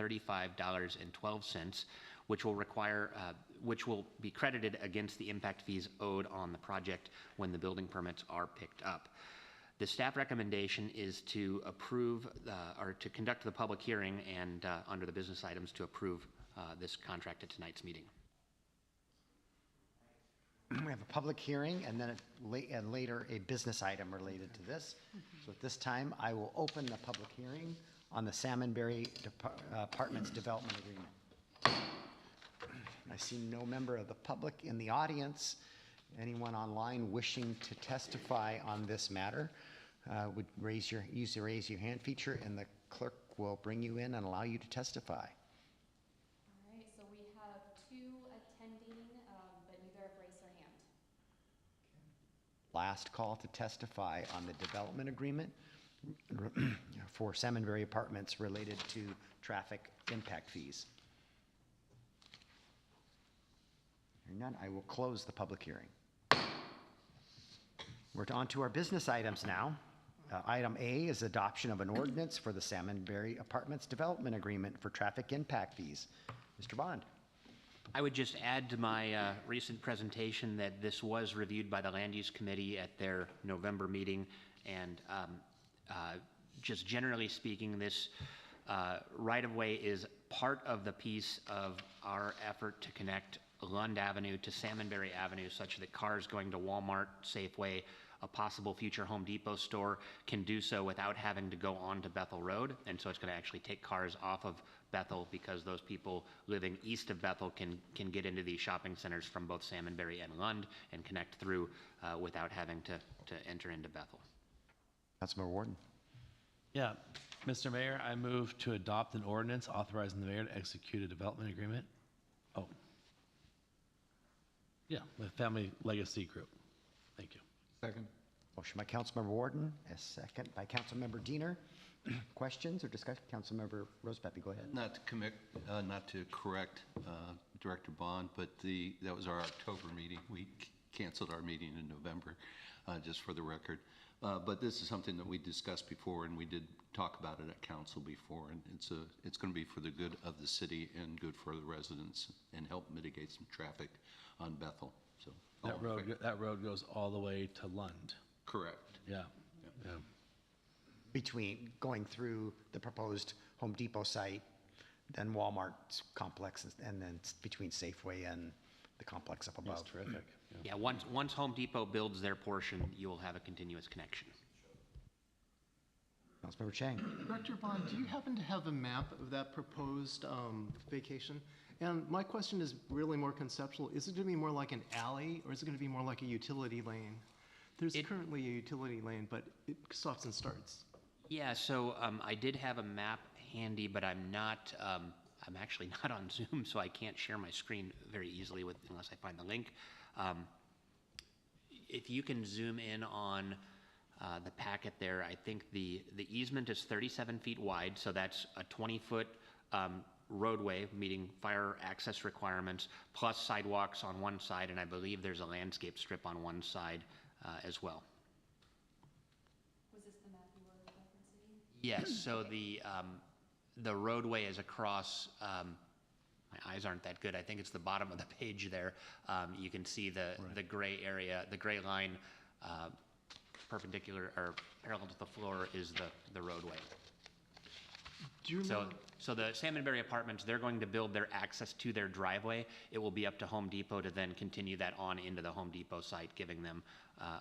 $35.12, which will be credited against the impact fees owed on the project when the building permits are picked up. The staff recommendation is to approve or to conduct the public hearing and under the business items to approve this contract at tonight's meeting. We have a public hearing and then later a business item related to this. So at this time, I will open the public hearing on the Salmonberry Apartments Development Agreement. I see no member of the public in the audience. Anyone online wishing to testify on this matter would use the raise your hand feature, and the clerk will bring you in and allow you to testify. All right, so we have two attending, but neither have raised their hand. Last call to testify on the development agreement for Salmonberry Apartments related to traffic impact fees. Hearing none, I will close the public hearing. We're on to our business items now. Item A is adoption of an ordinance for the Salmonberry Apartments Development Agreement for traffic impact fees. Mr. Bond. I would just add to my recent presentation that this was reviewed by the Land Use Committee at their November meeting, and just generally speaking, this right-of-way is part of the piece of our effort to connect Lund Avenue to Salmonberry Avenue such that cars going to Walmart, Safeway, a possible future Home Depot store can do so without having to go onto Bethel Road. And so it's going to actually take cars off of Bethel because those people living east of Bethel can get into these shopping centers from both Salmonberry and Lund and connect through without having to enter into Bethel. Councilmember Warden. Yeah, Mr. Mayor, I move to adopt an ordinance authorizing the mayor to execute a development agreement. Oh, yeah, with Family Legacy Group. Thank you. Second. Motion by Councilmember Warden, a second by Councilmember Diener. Questions or discussion? Councilmember Rosepepe, go ahead. Not to correct Director Bond, but that was our October meeting. We canceled our meeting in November, just for the record. But this is something that we discussed before, and we did talk about it at council before, and it's going to be for the good of the city and good for the residents and help mitigate some traffic on Bethel. So That road goes all the way to Lund. correct. Yeah. Between going through the proposed Home Depot site, then Walmart's complex, and then between Safeway and the complex up above. That's terrific. Yeah, once Home Depot builds their portion, you will have a continuous connection. Councilmember Chang. Director Bond, do you happen to have a map of that proposed vacation? And my question is really more conceptual. Is it going to be more like an alley, or is it going to be more like a utility lane? There's currently a utility lane, but it stops and starts. Yeah, so I did have a map handy, but I'm actually not on Zoom, so I can't share my screen very easily unless I find the link. If you can zoom in on the packet there, I think the easement is 37 feet wide, so that's a 20-foot roadway meeting fire access requirements, plus sidewalks on one side, and I believe there's a landscape strip on one side as well. Was this the map you were referencing? Yes, so the roadway is across, my eyes aren't that good, I think it's the bottom of the page there. You can see the gray area, the gray line perpendicular or parallel to the floor is the roadway. Do you remember? So the Salmonberry Apartments, they're going to build their access to their driveway. It will be up to Home Depot to then continue that on into the Home Depot site, giving them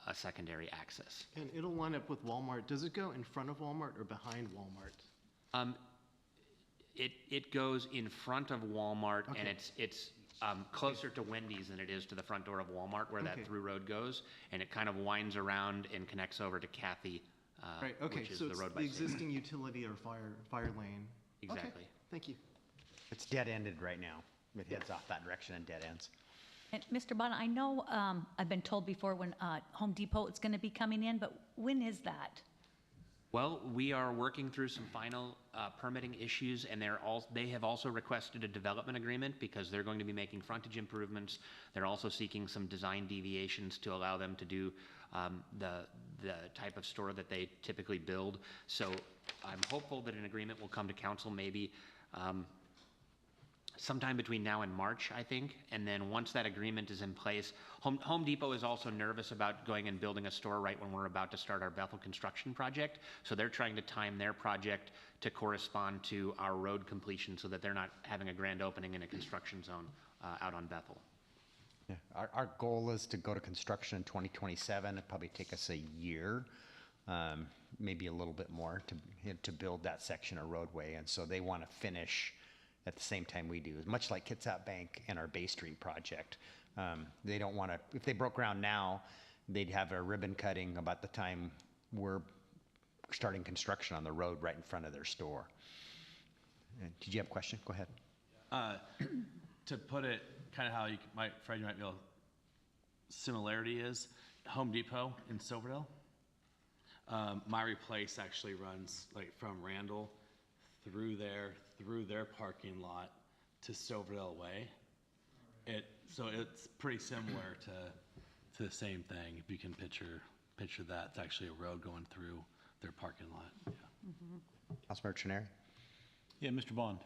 a secondary access. And it'll line up with Walmart. Does it go in front of Walmart or behind Walmart? It goes in front of Walmart, Okay. and it's closer to Wendy's than it is to the front door of Walmart, where that through road goes, and it kind of winds around and connects over to Kathy, Right, okay, which is so the it's road the by Safeway. existing utility or fire lane. Okay, Exactly. thank you. It's dead-ended right now. It heads off that direction and dead ends. And Mr. Bond, I know I've been told before when Home Depot is going to be coming in, but when is that? Well, we are working through some final permitting issues, and they have also requested a development agreement because they're going to be making frontage improvements. They're also seeking some design deviations to allow them to do the type of store that they typically build. So I'm hopeful that an agreement will come to council maybe sometime between now and March, I think. And then once that agreement is in place, Home Depot is also nervous about going and building a store right when we're about to start our Bethel construction project. So they're trying to time their project to correspond to our road completion so that they're not having a grand opening in a construction zone out on Bethel. Yeah, our goal is to go to construction in 2027. It'd probably take us a year, maybe a little bit more to build that section of roadway. And so they want to finish at the same time we do, much like Kitsap Bank and our Bay Street project. They don't want to, if they broke ground now, they'd have a ribbon cutting about the time we're starting construction on the road right in front of their store. Did you have a question? Go ahead. To put it kind of how Fred, you might be able, similarity is Home Depot in Silverdale. My replace actually runs like from Randall through their parking lot to Silverdale Way. So it's pretty similar to the same thing. If you can picture that, it's actually a road going through their parking lot. Yeah. Councilmember Trenary? Yeah, Mr. Bond,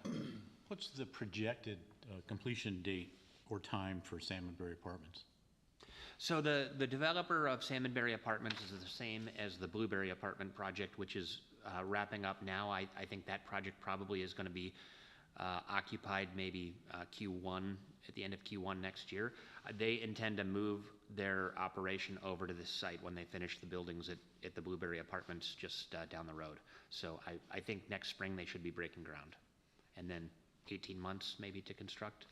what's the projected completion date or time for Salmonberry Apartments? So the developer of Salmonberry Apartments is the same as the Blueberry Apartment project, which is wrapping up now. I think that project probably is going to be occupied maybe Q1, at the end of Q1 next year. They intend to move their operation over to this site when they finish the buildings at the Blueberry Apartments just down the road. So I think next spring they should be breaking ground. And then 18 months maybe to construct.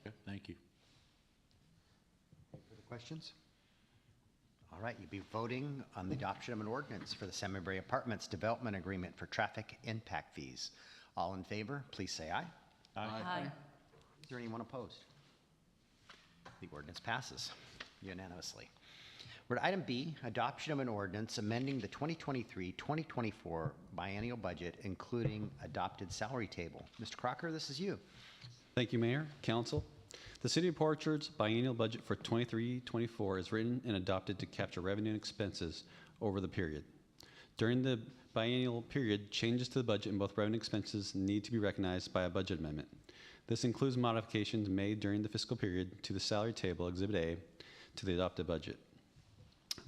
Okay, thank you. Any further questions? All right, you'll be voting on the adoption of an ordinance for the Salmonberry Apartments Development Agreement for traffic impact fees. All in favor, please say aye. Aye. Is there anyone opposed? The ordinance passes unanimously. We're at item B, adoption of an ordinance amending the 2023-2024 biennial budget, including adopted salary table. Mr. Crocker, this is you. Thank you, Mayor, Council. The City of Port Orchard's biennial budget for 23-24 is written and adopted to capture revenue and expenses over the period. During the biennial period, changes to the budget in both revenue and expenses need to be recognized by a budget amendment. This includes modifications made during the fiscal period to the salary table, Exhibit A, to the adopted budget.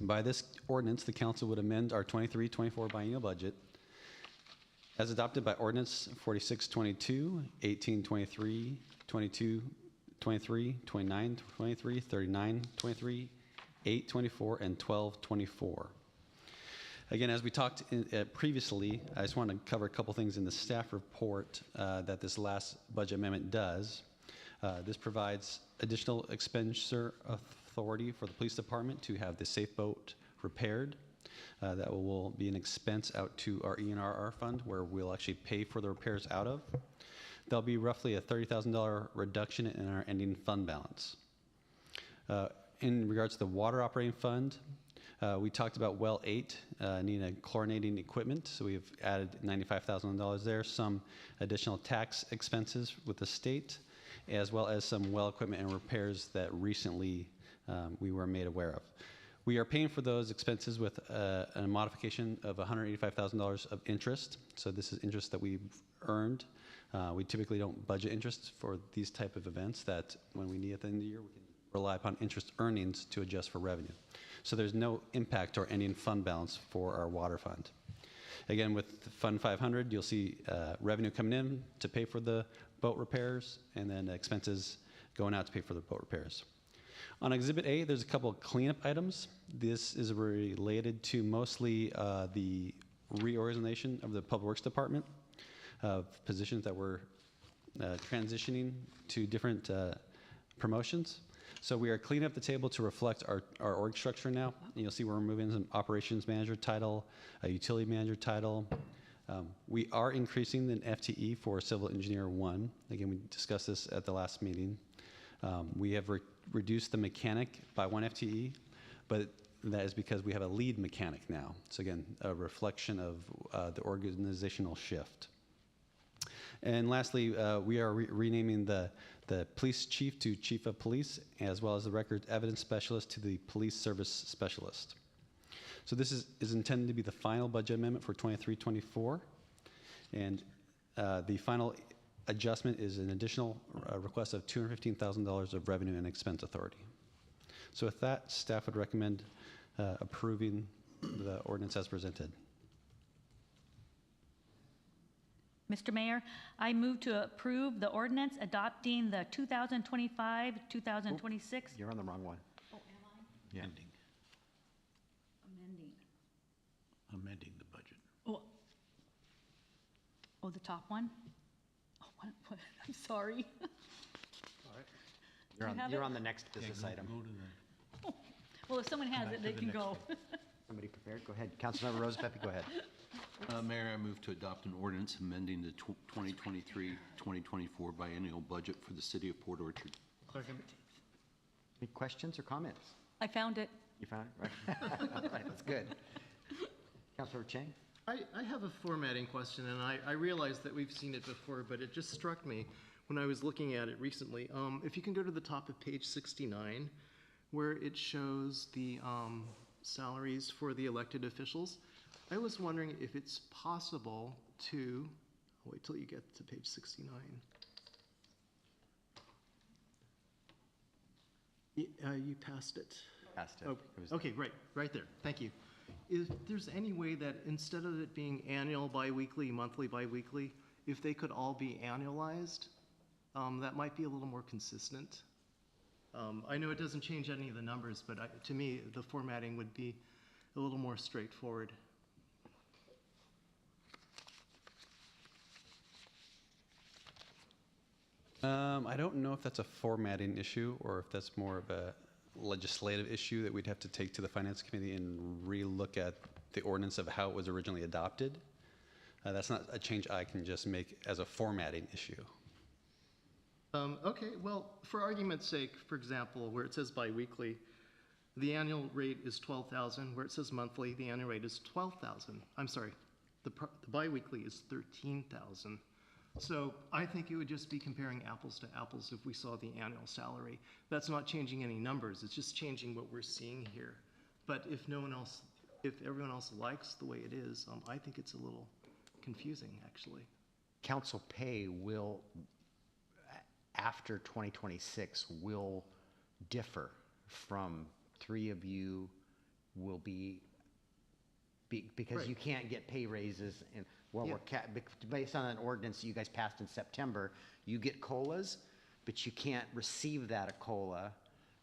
By this ordinance, the council would amend our 23-24 biennial budget as adopted by Ordinance 4622, 1823, 22, 23, 29, 23, 39, 23, 824, and 1224. Again, as we talked previously, I just want to cover a couple things in the staff report that this last budget amendment does. This provides additional expenditure authority for the police department to have the safe boat repaired. That will be an expense out to our ENRR fund where we'll actually pay for the repairs out of. There'll be roughly a $30,000 reduction in our ending fund balance. In regards to the water operating fund, we talked about well 8 needing a chlorinating equipment, so we've added $95,000 there, some additional tax expenses with the state, as well as some well equipment and repairs that recently we were made aware of. We are paying for those expenses with a modification of $185,000 of interest. So this is interest that we've earned. We typically don't budget interest for these type of events that when we need at the end of the year, we can rely upon interest earnings to adjust for revenue. So there's no impact to our ending fund balance for our water fund. Again, with Fund 500, you'll see revenue coming in to pay for the boat repairs and then expenses going out to pay for the boat repairs. On Exhibit A, there's a couple of cleanup items. This is related to mostly the reorganization of the Public Works Department, of positions that were transitioning to different promotions. So we are cleaning up the table to reflect our org structure now. And you'll see we're removing some operations manager title, a utility manager title. We are increasing the FTE for Civil Engineer 1. Again, we discussed this at the last meeting. We have reduced the mechanic by 1 FTE, but that is because we have a lead mechanic now. So again, a reflection of the organizational shift. And lastly, we are renaming the police chief to chief of police, as well as the record evidence specialist to the police service specialist. So this is intended to be the final budget amendment for 23-24. And the final adjustment is an additional request of $215,000 of revenue and expense authority. So with that, staff would recommend approving the ordinance as presented. Mr. Mayor, I move to approve the ordinance adopting the 2025-2026. You're on the wrong one. Oh, am I? Yeah. Amending, Amending. amending the budget. Oh, the top one? Oh, what? I'm sorry. You're You on, have you're it? on the next business item. Go to the, Well, if someone has Back it, to they the can next go. Somebody prepared? Go ahead. Councilmember Rosepepe, go ahead. Mayor, I move to adopt an ordinance amending the 2023-2024 biennial budget for the city of Port Orchard. Any questions or comments? I found it. You found it, right? All right, that's good. Councilor Chang? I have a formatting question, and I realize that we've seen it before, but it just struck me when I was looking at it recently. If you can go to the top of page 69, where it shows the salaries for the elected officials, I was wondering if it's possible to, I'll wait till you get to page 69. You passed it. Passed it. Oh, It was- okay, right there, thank you. If there's any way that instead of it being annual, biweekly, monthly, biweekly, if they could all be annualized, that might be a little more consistent. I know it doesn't change any of the numbers, but to me, the formatting would be a little more straightforward. I don't know if that's a formatting issue or if that's more of a legislative issue that we'd have to take to the Finance Committee and re-look at the ordinance of how it was originally adopted. That's not a change I can just make as a formatting issue. Okay, well, for argument's sake, for example, where it says biweekly, the annual rate is 12,000. Where it says monthly, the annual rate is 12,000. I'm sorry, the biweekly is 13,000. So I think it would just be comparing apples to apples if we saw the annual salary. That's not changing any numbers, it's just changing what we're seeing here. But if everyone else likes the way it is, I think it's a little confusing, actually. Council pay will, after 2026, will differ from three of you will be, because you can't get pay raises and, well, Yeah. based on an ordinance you guys passed in September, you get COLAs, but you can't receive that COLA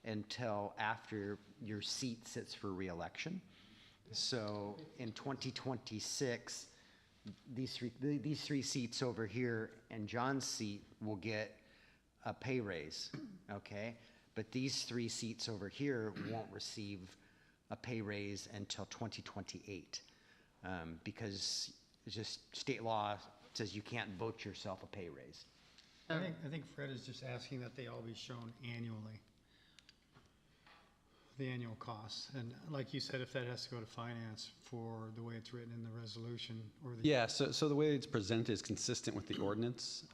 until after your seat sits for reelection. So in 2026, these three seats over here and John's seat will get a pay raise, okay? But these three seats over here won't receive a pay raise until 2028, because it's just state law says you can't vote yourself a pay raise. I think Fred is just asking that they all be shown annually, the annual costs. And like you said, if that has to go to finance for the way it's written in the resolution or the. Yeah, so the way it's presented is consistent with the ordinance.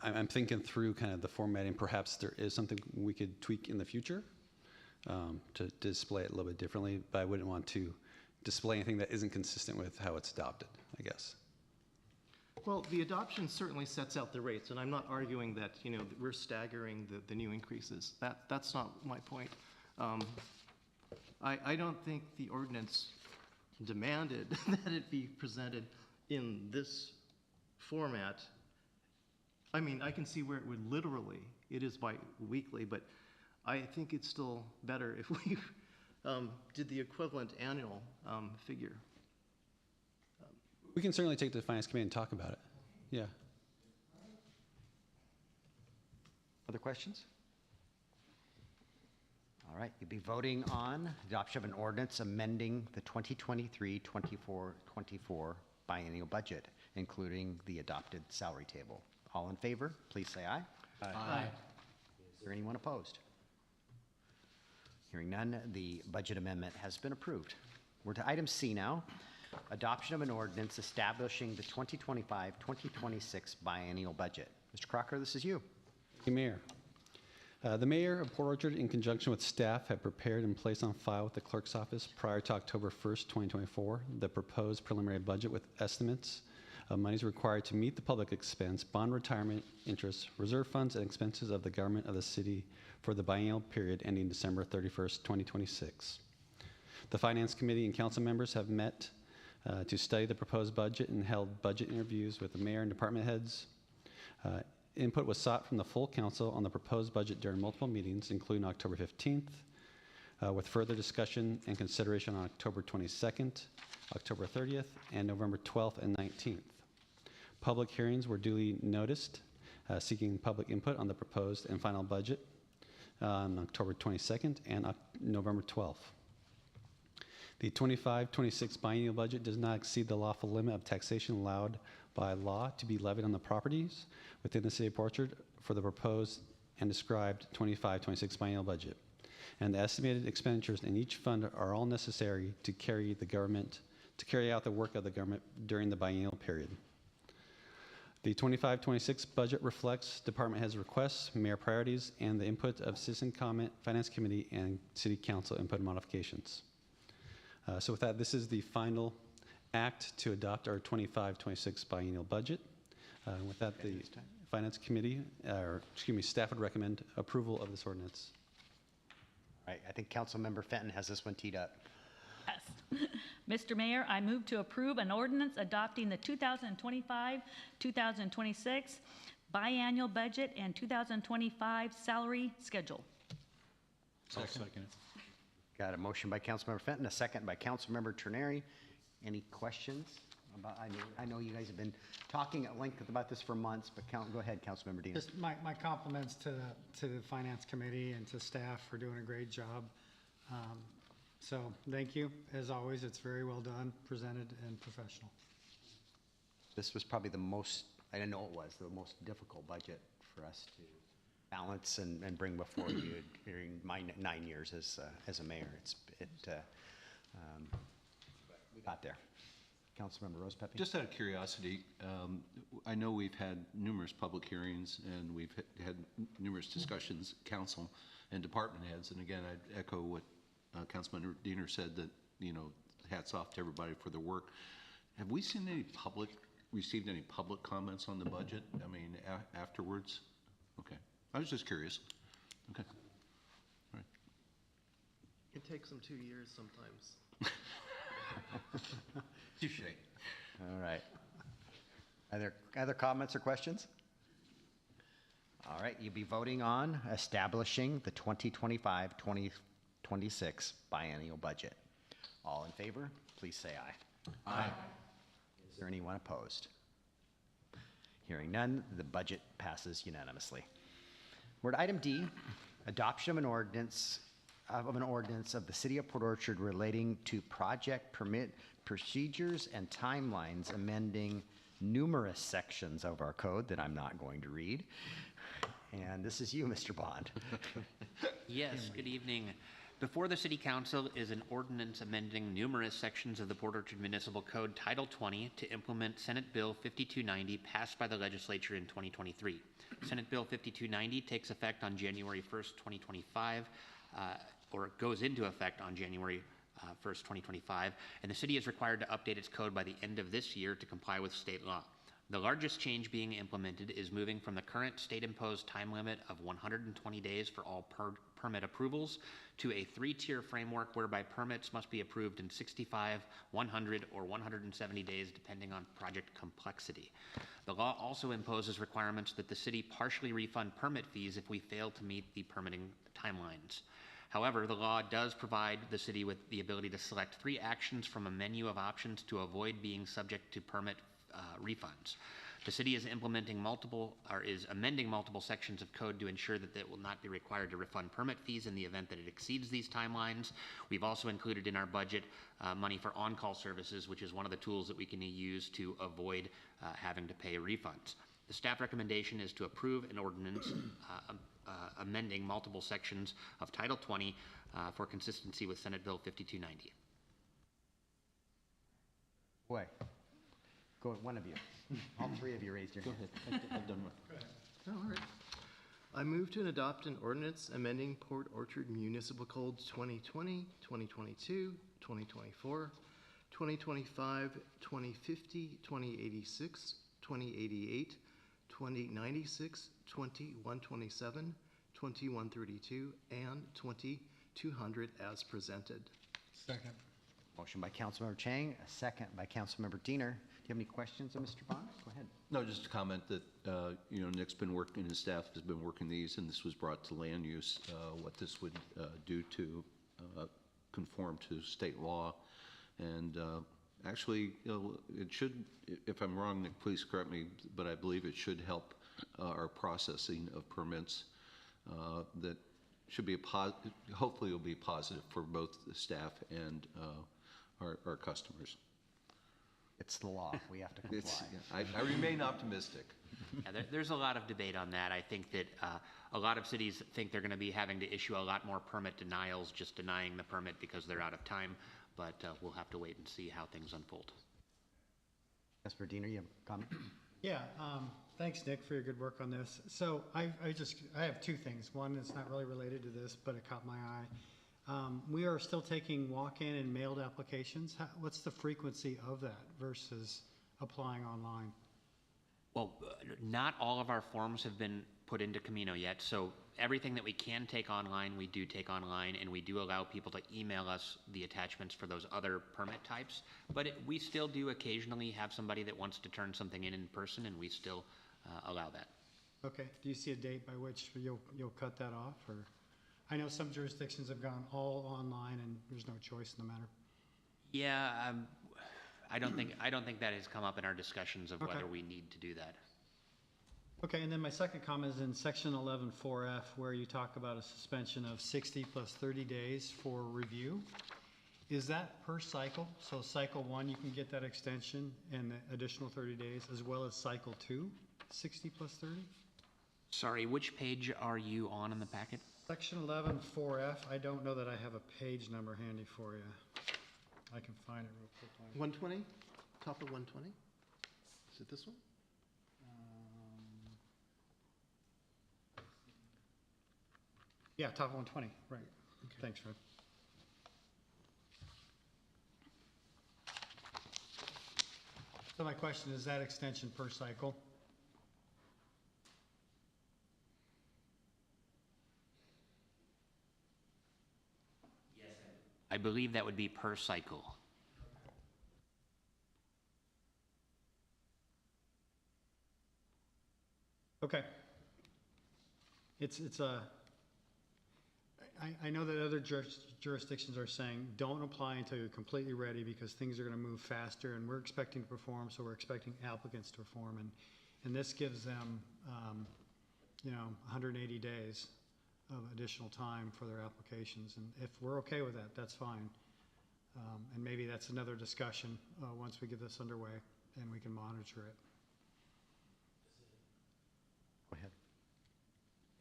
I'm thinking through kind of the formatting. Perhaps there is something we could tweak in the future to display it a little bit differently, but I wouldn't want to display anything that isn't consistent with how it's adopted, I guess. Well, the adoption certainly sets out the rates, and I'm not arguing that, that we're staggering the new increases. That's not my point. I don't think the ordinance demanded that it be presented in this format. I mean, I can see where it would literally, it is bi-weekly, but I think it's still better if we did the equivalent annual figure. We can certainly take it to the Finance Committee and talk about it. Yeah. Other questions? All right, you'll be voting on adoption of an ordinance amending the 2023-24 biennial budget, including the adopted salary table. All in favor, please say aye. Aye. Is there anyone opposed? Hearing none, the budget amendment has been approved. We're to item C now, adoption of an ordinance establishing the 2025-2026 biennial budget. Mr. Crocker, this is you. Thank you, Mayor. The Mayor of Port Orchard, in conjunction with staff, have prepared and placed on file with the Clerk's Office prior to October 1st, 2024, the proposed preliminary budget with estimates of monies required to meet the public expense, bond retirement interest, reserve funds, and expenses of the government of the city for the biennial period ending December 31st, 2026. The Finance Committee and council members have met to study the proposed budget and held budget interviews with the mayor and department heads. Input was sought from the full council on the proposed budget during multiple meetings, including October 15th, with further discussion and consideration on October 22nd, October 30th, and November 12th and 19th. Public hearings were duly noticed, seeking public input on the proposed and final budget on October 22nd and November 12th. The 25-26 biennial budget does not exceed the lawful limit of taxation allowed by law to be levied on the properties within the city of Port Orchard for the proposed and described 25-26 biennial budget. And the estimated expenditures in each fund are all necessary to carry out the work of the government during the biennial period. The 25-26 budget reflects department heads' requests, mayor priorities, and the input of citizen comment, finance committee, and city council input modifications. So with that, this is the final act to adopt our 25-26 biennial budget. With that, the finance committee, staff would recommend approval of this ordinance. All right, I think Councilmember Fenton has this one teed up. Yes. Mr. Mayor, I move to approve an ordinance adopting the 2025-2026 biannual budget and 2025 salary schedule. I'll second it. Got a motion by Councilmember Fenton, a second by Councilmember Terneri. Any questions about, I know you guys have been talking at length about this for months, but go ahead, Councilmember Dean. Just my compliments to the Finance Committee and to staff for doing a great job. So thank you. As always, it's very well done, presented, and professional. This was probably the most, I didn't know it was, the most difficult budget for us to balance and bring before you during my 9 years as a mayor. We got there. Councilmember Rose Pepe. Just out of curiosity, I know we've had numerous public hearings and we've had numerous discussions, council and department heads. And again, I'd echo what Councilman Diener said, that, hats off to everybody for their work. Have we seen received any public comments on the budget? I mean, afterwards? Okay. I was just curious. Okay. All right. It takes them 2 years sometimes. Touche. All right. Are there other comments or questions? All right, you'll be voting on establishing the 2025-2026 biennial budget. All in favor, please say aye. Aye. Is there anyone opposed? Hearing none, the budget passes unanimously. We're at item D, adoption of an ordinance of the City of Port Orchard relating to project permit procedures and timelines, amending numerous sections of our code that I'm not going to read. And this is you, Mr. Bond. Yes, good evening. Before the City Council is an ordinance amending numerous sections of the Port Orchard Municipal Code Title 20 to implement Senate Bill 5290 passed by the legislature in 2023. Senate Bill 5290 takes effect on January 1st, 2025, or goes into effect on January 1st, 2025, and the city is required to update its code by the end of this year to comply with state law. The largest change being implemented is moving from the current state-imposed time limit of 120 days for all permit approvals to a 3-tier framework whereby permits must be approved in 65, 100, or 170 days depending on project complexity. The law also imposes requirements that the city partially refund permit fees if we fail to meet the permitting timelines. However, the law does provide the city with the ability to select 3 actions from a menu of options to avoid being subject to permit refunds. The city is amending multiple sections of code to ensure that it will not be required to refund permit fees in the event that it exceeds these timelines. We've also included in our budget money for on-call services, which is one of the tools that we can use to avoid having to pay refunds. The staff recommendation is to approve an ordinance amending multiple sections of Title 20 for consistency with Senate Bill 5290. Boy, go one of you. All 3 of you raised your hand. Go ahead. I've done one. All right. I move to adopt an ordinance amending Port Orchard Municipal Code 2020, 2022, 2024, 2025, 2050, 2086, 2088, 2096, 2127, 2132, and 2200 as presented. Second. Motion by Councilmember Chang, a second by Councilmember Diener. Do you have any questions of Mr. Bond? Go ahead. No, just to comment that, Nick's been working, his staff has been working these, and this was brought to land use, what this would do to conform to state law. And actually, it should, if I'm wrong, Nick, please correct me, but I believe it should help our processing of permits. That should be hopefully will be positive for both the staff and our customers. It's the law. We have to comply. I remain optimistic. Yeah, there's a lot of debate on that. I think that a lot of cities think they're going to be having to issue a lot more permit denials, just denying the permit because they're out of time. But we'll have to wait and see how things unfold. Councilmember Diener, you have a comment? Yeah, thanks, Nick, for your good work on this. So I have two things. One is not really related to this, but it caught my eye. We are still taking walk-in and mailed applications. What's the frequency of that versus applying online? Well, not all of our forms have been put into Camino yet, so everything that we can take online, we do take online, and we do allow people to email us the attachments for those other permit types. But we still do occasionally have somebody that wants to turn something in person, and we still allow that. Okay, do you see a date by which you'll cut that off, or? I know some jurisdictions have gone all online and there's no choice in the matter. Yeah, I don't think that has come up in our discussions of Okay. whether we need to do that. Okay, and then my second comment is in section 11.4F, where you talk about a suspension of 60 plus 30 days for review. Is that per cycle? So cycle 1, you can get that extension and the additional 30 days, as well as cycle 2, 60 plus 30? Sorry, which page are you on in the packet? Section 11.4F, I don't know that I have a page number handy for you. I can find it real quick. 120, top of 120? Is it this one? Yeah, top of 120, right. Thanks, Fred. So my question is that extension per cycle? I believe that would be per cycle. Okay. I know that other jurisdictions are saying, don't apply until you're completely ready because things are going to move faster and we're expecting to perform, so we're expecting applicants to perform. And this gives them, 180 days of additional time for their applications. And if we're okay with that, that's fine. And maybe that's another discussion once we get this underway and we can monitor it. Go ahead.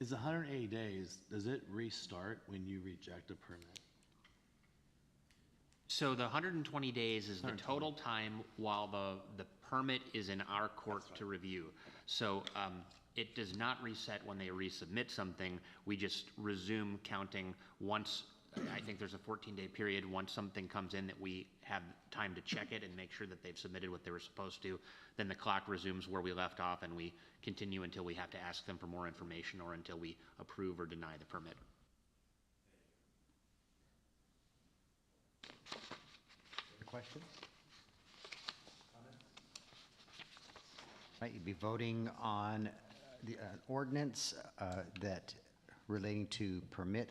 Is 180 days, does it restart when you reject a permit? So the 120 days is the total time while the permit is in our court to review. So it does not reset when they resubmit something. We just resume counting once. I think there's a 14-day period. Once something comes in that we have time to check it and make sure that they've submitted what they were supposed to, then the clock resumes where we left off and we continue until we have to ask them for more information or until we approve or deny the permit. Other questions? Right, you'd be voting on the ordinance that relating to permit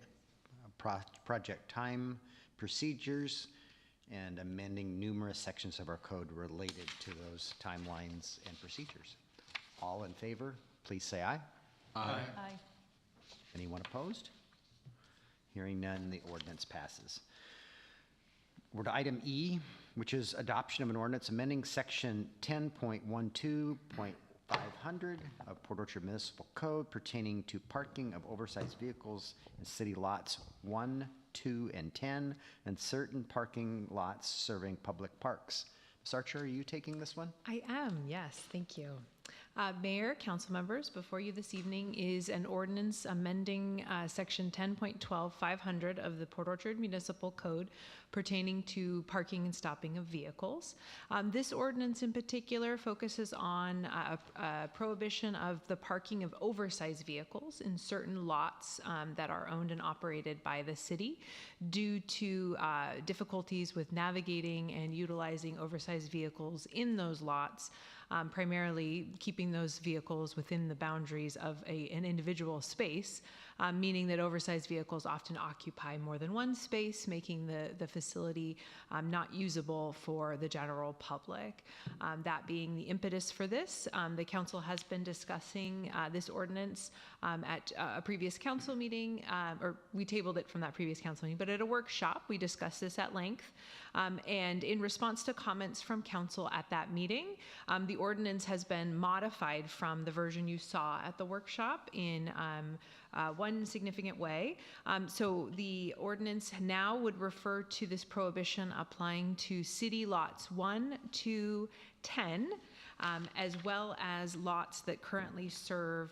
project time, procedures, and amending numerous sections of our code related to those timelines and procedures. All in favor, please say aye. Aye. Aye. Anyone opposed? Hearing none, the ordinance passes. We're to item E, which is adoption of an ordinance amending section 10.12.500 of Port Orchard Municipal Code pertaining to parking of oversized vehicles in city lots 1, 2, and 10, and certain parking lots serving public parks. Ms. Archer, are you taking this one? I am, yes, thank you. Mayor, council members, before you this evening is an ordinance amending section 10.12.500 of the Port Orchard Municipal Code pertaining to parking and stopping of vehicles. This ordinance in particular focuses on a prohibition of the parking of oversized vehicles in certain lots that are owned and operated by the city due to difficulties with navigating and utilizing oversized vehicles in those lots. Primarily keeping those vehicles within the boundaries of an individual space, meaning that oversized vehicles often occupy more than one space, making the facility not usable for the general public. That being the impetus for this, the council has been discussing this ordinance at a previous council meeting, or we tabled it from that previous council meeting, but at a workshop, we discussed this at length. And in response to comments from council at that meeting, the ordinance has been modified from the version you saw at the workshop in one significant way. So the ordinance now would refer to this prohibition applying to city lots 1 to 10, as well as lots that currently serve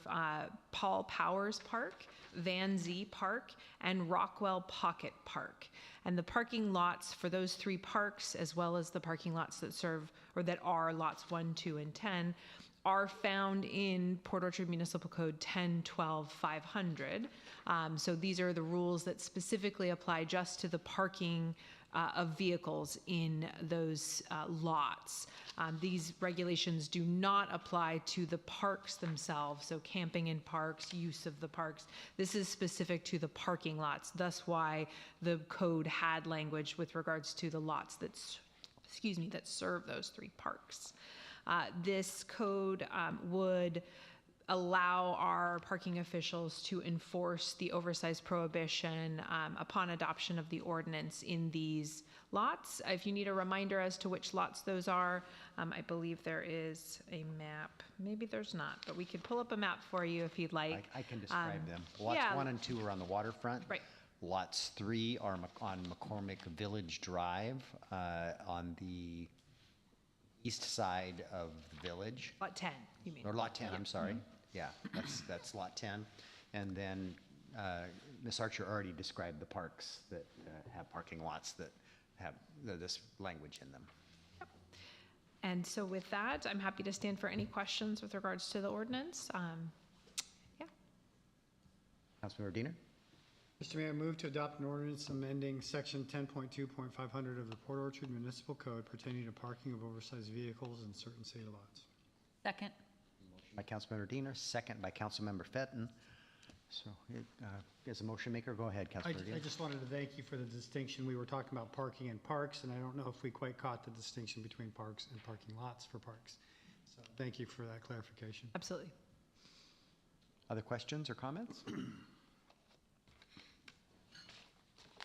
Paul Powers Park, Van Zee Park, and Rockwell Pocket Park. And the parking lots for those 3 parks, as well as the parking lots that serve, or that are lots 1, 2, and 10, are found in Port Orchard Municipal Code 10.12.500. So these are the rules that specifically apply just to the parking of vehicles in those lots. These regulations do not apply to the parks themselves, so camping in parks, use of the parks. This is specific to the parking lots, thus why the code had language with regards to the lots that serve those 3 parks. This code would allow our parking officials to enforce the oversized prohibition upon adoption of the ordinance in these lots. If you need a reminder as to which lots those are, I believe there is a map. Maybe there's not, but we could pull up a map for you if you'd like. I can describe them. Lots yeah. 1 and 2 are on the waterfront. Right. Lots 3 are on McCormick Village Drive on the east side of the village. Lot 10, you mean? Or Lot 10, I'm sorry. Yeah, that's Lot 10. And then Ms. Archer already described the parks that have parking lots that have this language in them. Yep. And so with that, I'm happy to stand for any questions with regards to the ordinance. Yeah. Councilmember Diener? Mr. Mayor, I move to adopt an ordinance amending section 10.2.500 of the Port Orchard Municipal Code pertaining to parking of oversized vehicles in certain city lots. Second. By Councilmember Diener, second by Councilmember Fenton. So, as a motion maker, go ahead, Councilmember Diener. I just wanted to thank you for the distinction. We were talking about parking and parks, and I don't know if we quite caught the distinction between parks and parking lots for parks. So thank you for that clarification. Absolutely. Other questions or comments?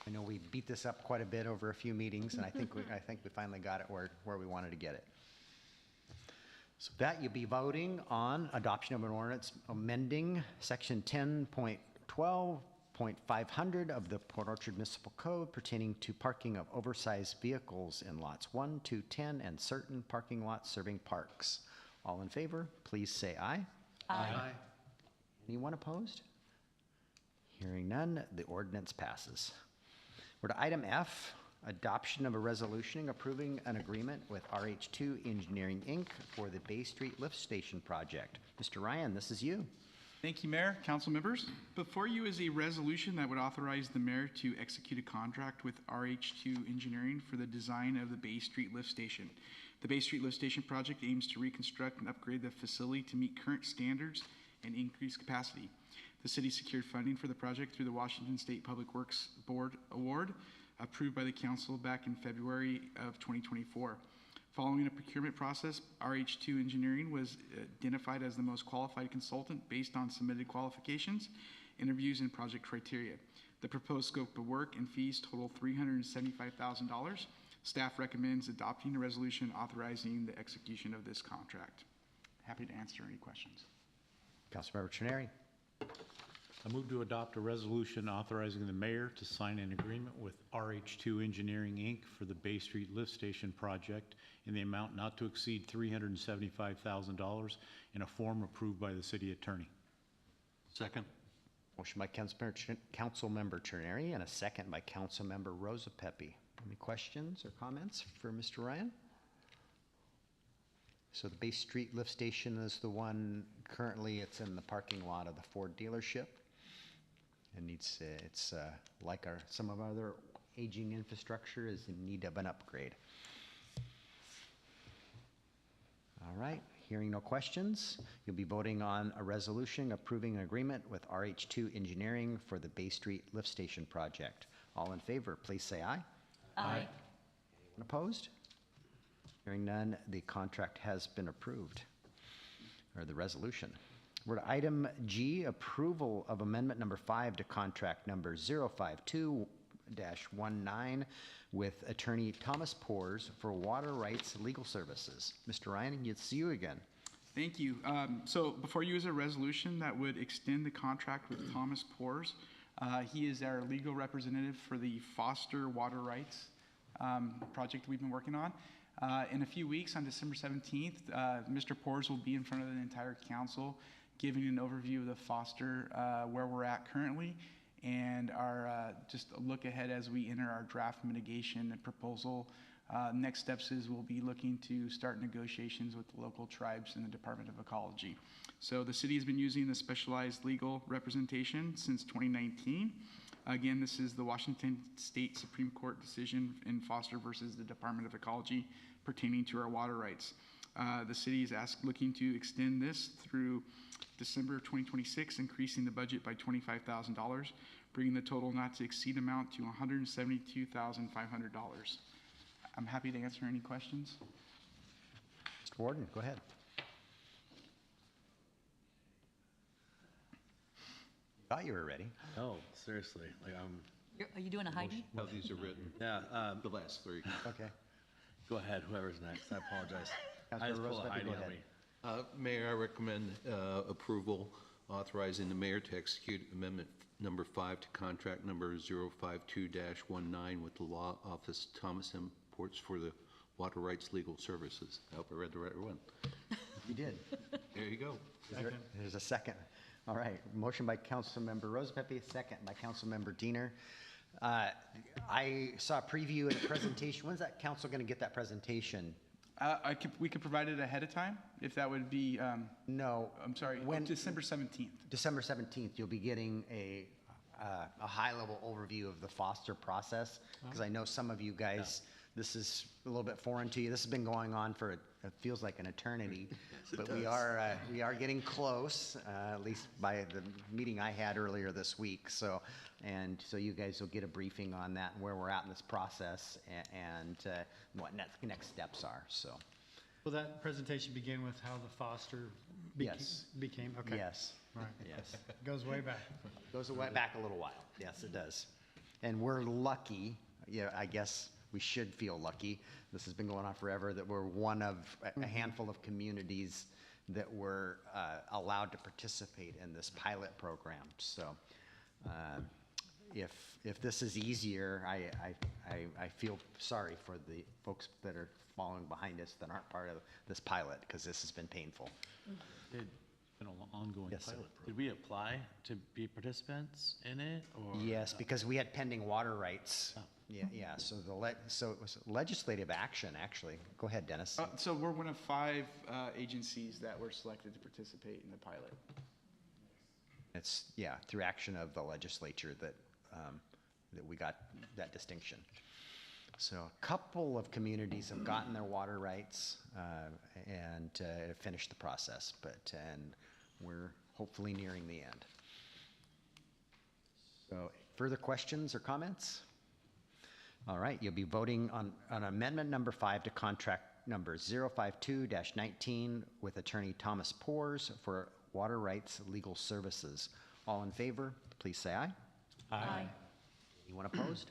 I know we beat this up quite a bit over a few meetings, and I think we finally got it where we wanted to get it. So that you'll be voting on adoption of an ordinance amending section 10.12.500 of the Port Orchard Municipal Code pertaining to parking of oversized vehicles in lots 1, 2, 10, and certain parking lots serving parks. All in favor, please say aye. Aye. Anyone opposed? Hearing none, the ordinance passes. We're to item F, adoption of a resolution approving an agreement with RH2 Engineering, Inc. for the Bay Street Lift Station project. Mr. Ryan, this is you. Thank you, Mayor, council members. Before you is a resolution that would authorize the mayor to execute a contract with RH2 Engineering for the design of the Bay Street Lift Station. The Bay Street Lift Station project aims to reconstruct and upgrade the facility to meet current standards and increase capacity. The city secured funding for the project through the Washington State Public Works Board Award, approved by the council back in February of 2024. Following a procurement process, RH2 Engineering was identified as the most qualified consultant based on submitted qualifications, interviews, and project criteria. The proposed scope of work and fees total $375,000. Staff recommends adopting a resolution authorizing the execution of this contract. Happy to answer any questions. Councilmember Trenary. I move to adopt a resolution authorizing the mayor to sign an agreement with RH2 Engineering, Inc. for the Bay Street Lift Station project in the amount not to exceed $375,000 in a form approved by the city attorney. Second? Motion by Councilmember Terneri and a second by Councilmember Rosa Pepe. Any questions or comments for Mr. Ryan? So the Bay Street Lift Station is the one, currently it's in the parking lot of the Ford dealership. And it's like some of our other aging infrastructure is in need of an upgrade. All right, hearing no questions, you'll be voting on a resolution approving an agreement with RH2 Engineering for the Bay Street Lift Station project. All in favor, please say aye. Aye. Anyone opposed? Hearing none, the contract has been approved, or the resolution. We're to item G, approval of amendment number 5 to contract number 052-19 with attorney Thomas Poors for water rights legal services. Mr. Ryan, it's you again. Thank you. So before you is a resolution that would extend the contract with Thomas Poors. He is our legal representative for the Foster Water Rights project we've been working on. In a few weeks, on December 17th, Mr. Poors will be in front of the entire council giving an overview of the Foster, where we're at currently, and our just a look ahead as we enter our draft mitigation and proposal. Next steps is we'll be looking to start negotiations with the local tribes and the Department of Ecology. So the city has been using the specialized legal representation since 2019. Again, this is the Washington State Supreme Court decision in Foster versus the Department of Ecology pertaining to our water rights. The city is looking to extend this through December of 2026, increasing the budget by $25,000, bringing the total not to exceed amount to $172,500. I'm happy to answer any questions. Mr. Warden, go ahead. Thought you were ready. No, seriously, like Are you doing a Heidi? No, these are written. yeah, The last three. Okay. go ahead, whoever's next, I apologize. I Councilor just pulled a Roosevelt, Heidi go on ahead. me. Mayor, I recommend approval authorizing the mayor to execute amendment number 5 to contract number 052-19 with the law office Thomas M. Ports for the water rights legal services. I hope I read the right one. You did. There you go. There's a second. All right, motion by Councilmember Rosepepe, second by Councilmember Diener. I saw a preview and a presentation. When's that council going to get that presentation? We could provide it ahead of time, if that would be, No. I'm sorry, When- December 17th. December 17th, you'll be getting a high-level overview of the Foster process, because I know some of you guys, this is a little bit foreign to you. This has been going on for, it feels like an eternity, but we are getting close, at least by the meeting I had earlier this week. So you guys will get a briefing on that and where we're at in this process and what next steps are. So Will that presentation begin with how the Foster Yes. became? Okay. yes, All right. yes. Goes way back. Goes back a little while. Yes, it does. And we're lucky, yeah, I guess we should feel lucky. This has been going on forever, that we're one of a handful of communities that were allowed to participate in this pilot program. So if this is easier, I feel sorry for the folks that are following behind us that aren't part of this pilot, because this has been painful. It's been an ongoing Yes, sir. pilot program. Did we apply to be participants in it, or? Yes, because we had pending water rights. Yeah, so so it was legislative action, actually. Go ahead, Dennis. So we're one of 5 agencies that were selected to participate in the pilot. It's, yeah, through action of the legislature that we got that distinction. So a couple of communities have gotten their water rights and finished the process, and we're hopefully nearing the end. So further questions or comments? All right, you'll be voting on amendment number 5 to contract number 052-19 with attorney Thomas Poors for water rights legal services. All in favor, please say aye. Aye. Anyone opposed?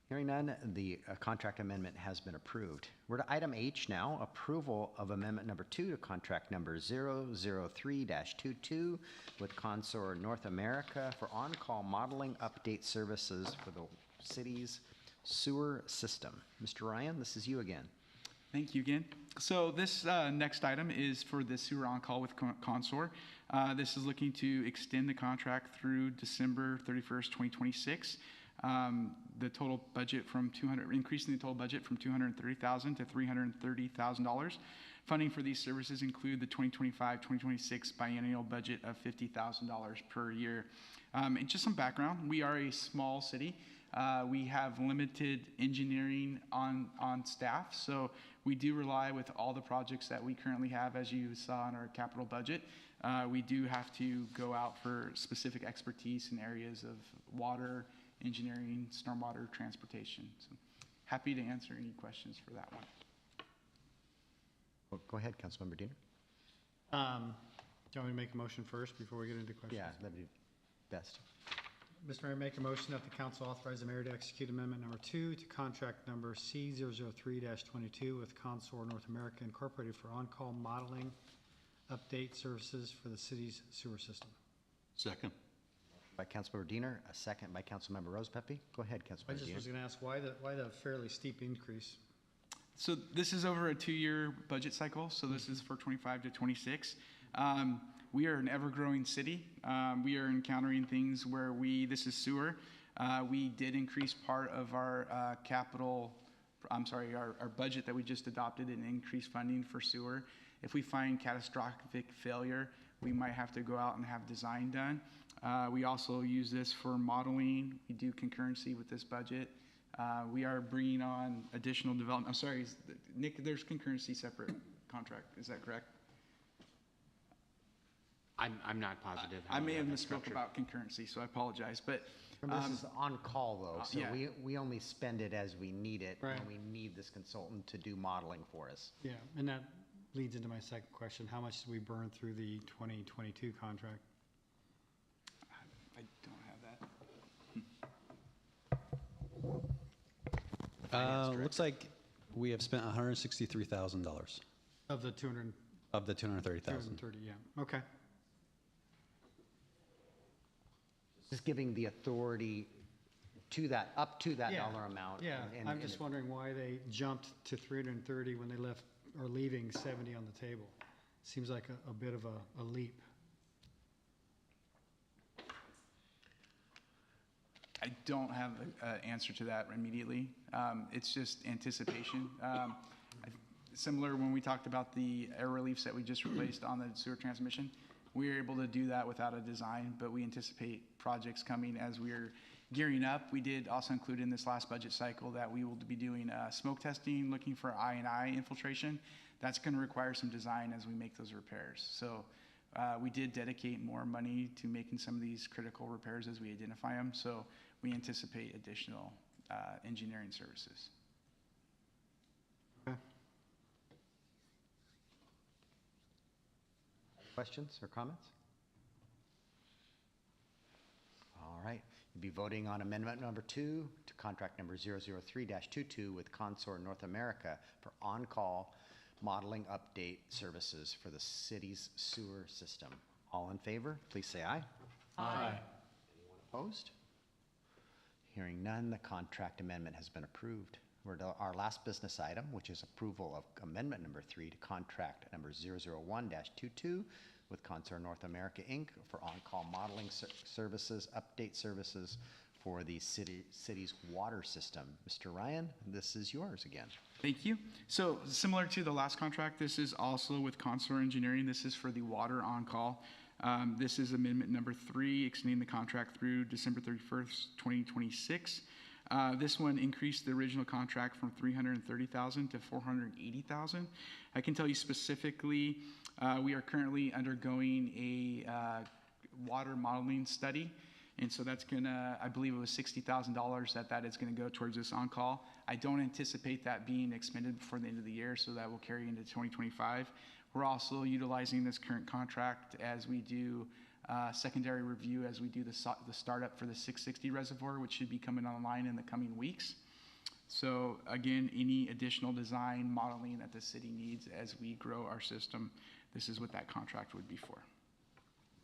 Hearing none, the contract amendment has been approved. We're to item H now, approval of amendment number 2 to contract number 003-22 with Consor North America for on-call modeling update services for the city's sewer system. Mr. Ryan, this is you again. Thank you again. So this next item is for the sewer on-call with Consor. This is looking to extend the contract through December 31st, 2026. The total budget increasing the total budget from $230,000 to $330,000. Funding for these services include the 2025-2026 biennial budget of $50,000 per year. And just some background, we are a small city. We have limited engineering on staff, so we do rely with all the projects that we currently have, as you saw in our capital budget. We do have to go out for specific expertise in areas of water, engineering, stormwater, transportation. So happy to answer any questions for that one. Well, go ahead, Councilmember Diener. Do you want me to make a motion first before we get into questions? Yeah, that'd be best. Mr. Mayor, make a motion that the council authorize the mayor to execute amendment number 2 to contract number C003-22 with Consor North America Incorporated for on-call modeling update services for the city's sewer system. Second. By Councilmember Diener, a second by Councilmember Rosepepe. Go ahead, I Councilmember just Diener. was going to ask why the fairly steep increase? So this is over a 2-year budget cycle, so this is for 25 to 26. We are an ever-growing city. We are encountering things where this is sewer. We did increase part of our our budget that we just adopted and increased funding for sewer. If we find catastrophic failure, we might have to go out and have design done. We also use this for modeling. We do concurrency with this budget. We are bringing on additional development. I'm sorry, Nick, there's concurrency separate contract. Is that correct? I'm not positive. how I may we have that misspoke structured. about concurrency, so I apologize. But Remember, this is on call though, so yeah. we only spend it as we need it, Right. and we need this consultant to do modeling for us. Yeah, and that leads into my second question. How much did we burn through the 2022 contract? I don't have that. Looks like we have spent $163,000 Of the 200, of the 230,000. 230, yeah, okay. Just giving the authority to that, up to that Yeah, dollar amount. Yeah, and- I'm and just it- wondering why they jumped to 330 when they left, or leaving 70 on the table. Seems like a bit of a leap. I don't have an answer to that immediately. It's just anticipation. Similar when we talked about the air reliefs that we just replaced on the sewer transmission, we were able to do that without a design, but we anticipate projects coming as we're gearing up. We did also include in this last budget cycle that we will be doing smoke testing, looking for I&I infiltration. That's going to require some design as we make those repairs. So we did dedicate more money to making some of these critical repairs as we identify them. So we anticipate additional engineering services. Okay. Questions or comments? All right, you'll be voting on amendment number 2 to contract number 003-22 with Consor North America for on-call modeling update services for the city's sewer system. All in favor, please say aye. Aye. Anyone opposed? Hearing none, the contract amendment has been approved. We're to our last business item, which is approval of amendment number 3 to contract number 001-22 with Consor North America, Inc. for on-call modeling services, update services for the city's water system. Mr. Ryan, this is yours again. Thank you. So similar to the last contract, this is also with Consor Engineering. This is for the water on-call. This is amendment number 3, extending the contract through December 31st, 2026. This one increased the original contract from $330,000 to $480,000. I can tell you specifically, we are currently undergoing a water modeling study. And so that's gonna, I believe it was $60,000 that is gonna go towards this on-call. I don't anticipate that being expended before the end of the year, so that will carry into 2025. We're also utilizing this current contract as we do secondary review, as we do the startup for the 660 reservoir, which should be coming online in the coming weeks. So again, any additional design modeling that the city needs as we grow our system, this is what that contract would be for.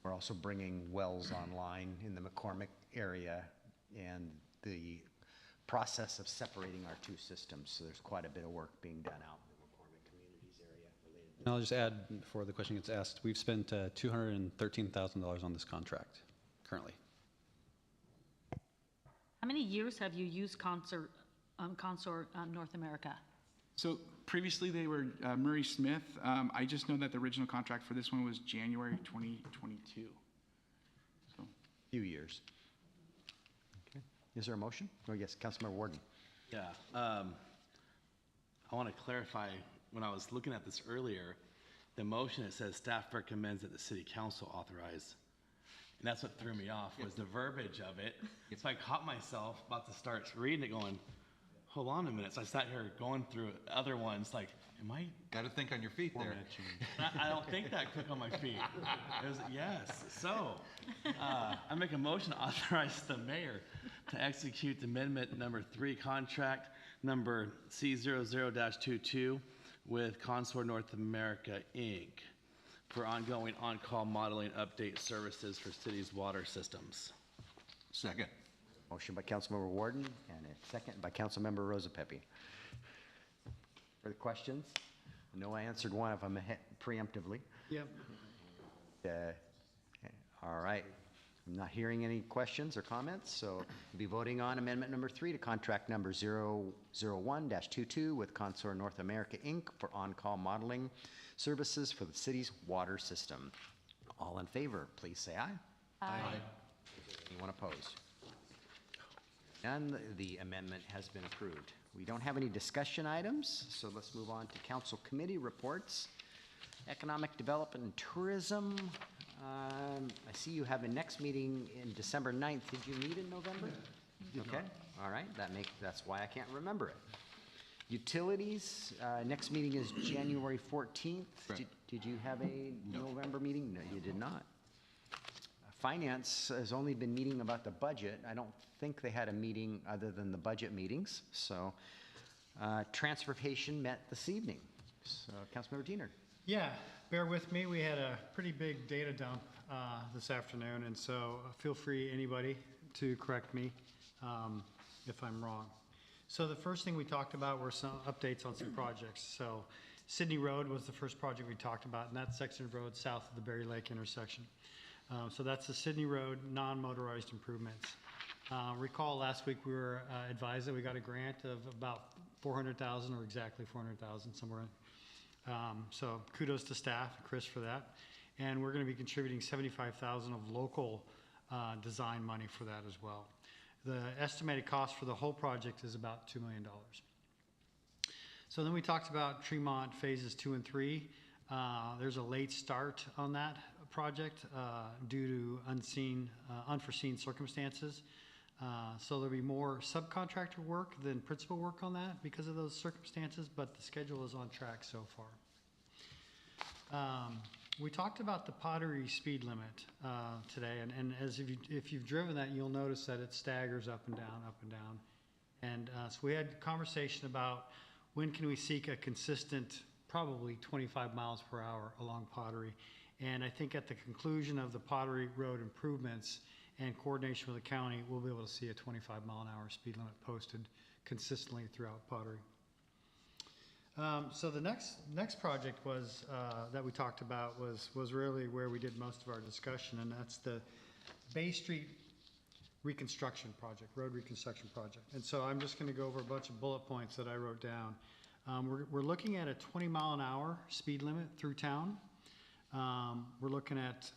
We're also bringing wells online in the McCormick area and the process of separating our two systems. So there's quite a bit of work being done out in the McCormick Communities area related. And I'll just add, before the question gets asked, we've spent $213,000 on this contract currently. How many years have you used Consort North America? So previously they were Murray Smith. I just know that the original contract for this one was January 2022. So. Few years. Okay. Is there a motion? Oh, yes, Councilmember Warden. Yeah, I want to clarify, when I was looking at this earlier, the motion, it says staff recommends that the city council authorize. And that's what threw me off, was the verbiage of it. So I caught myself about to start reading it going, hold on a minute. So I sat here going through other ones like, am I? Got to think on your feet there. I don't think that quick on my feet. It was, yes. So I make a motion to authorize the mayor to execute amendment number 3, contract number C00-22 with Consort North America, Inc. for ongoing on-call modeling update services for city's water systems. Second. Motion by Councilmember Warden and a second by Councilmember Rosa Pepe. Further questions? I know I answered one of them preemptively. Yep. All right. I'm not hearing any questions or comments, so we'll be voting on amendment number 3 to contract number 001-22 with Consort North America, Inc. for on-call modeling services for the city's water system. All in favor, please say aye. Aye. Anyone opposed? None. The amendment has been approved. We don't have any discussion items, so let's move on to council committee reports. Economic Development and Tourism. I see you have a next meeting in December 9th. Did you meet in November? Okay, all right, that's why I can't remember it. Utilities, next meeting is January 14th. Correct. Did you have a November meeting? No, you did not. Finance has only been meeting about the budget. I don't think they had a meeting other than the budget meetings. So Transportation met this evening. So Councilmember Diener. Yeah, bear with me. We had a pretty big data dump this afternoon, and so feel free, anybody, to correct me if I'm wrong. So the first thing we talked about were some updates on some projects. So Sydney Road was the first project we talked about, and that section of road south of the Berry Lake intersection. So that's the Sydney Road non-motorized improvements. Recall last week we were advised that we got a grant of about $400,000, or exactly $400,000 somewhere. So kudos to staff, Chris, for that. And we're going to be contributing $75,000 of local design money for that as well. The estimated cost for the whole project is about $2 million. So then we talked about Tremont phases 2 and 3. There's a late start on that project due to unforeseen circumstances. So there'll be more subcontractor work than principal work on that because of those circumstances, but the schedule is on track so far. We talked about the Pottery speed limit today, and as if you've driven that, you'll notice that it staggers up and down, up and down. And so we had a conversation about when can we seek a consistent, probably 25 miles per hour along Pottery. And I think at the conclusion of the Pottery Road improvements and coordination with the county, we'll be able to see a 25 mile an hour speed limit posted consistently throughout Pottery. So the next project was that we talked about was really where we did most of our discussion, and that's the Bay Street reconstruction project, road reconstruction project. And so I'm just going to go over a bunch of bullet points that I wrote down. We're looking at a 20 mile an hour speed limit through town. We're looking at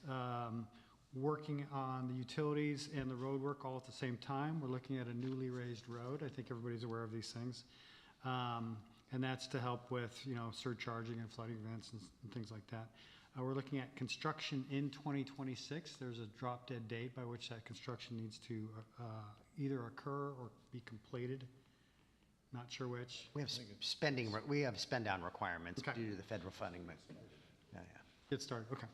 working on the utilities and the road work all at the same time. We're looking at a newly raised road. I think everybody's aware of these things. And that's to help with, surcharging and flooding events and things like that. We're looking at construction in 2026. There's a drop dead date by which that construction needs to either occur or be completed. Not sure which. We have spend down requirements due to the federal funding. Yeah. Get started, okay.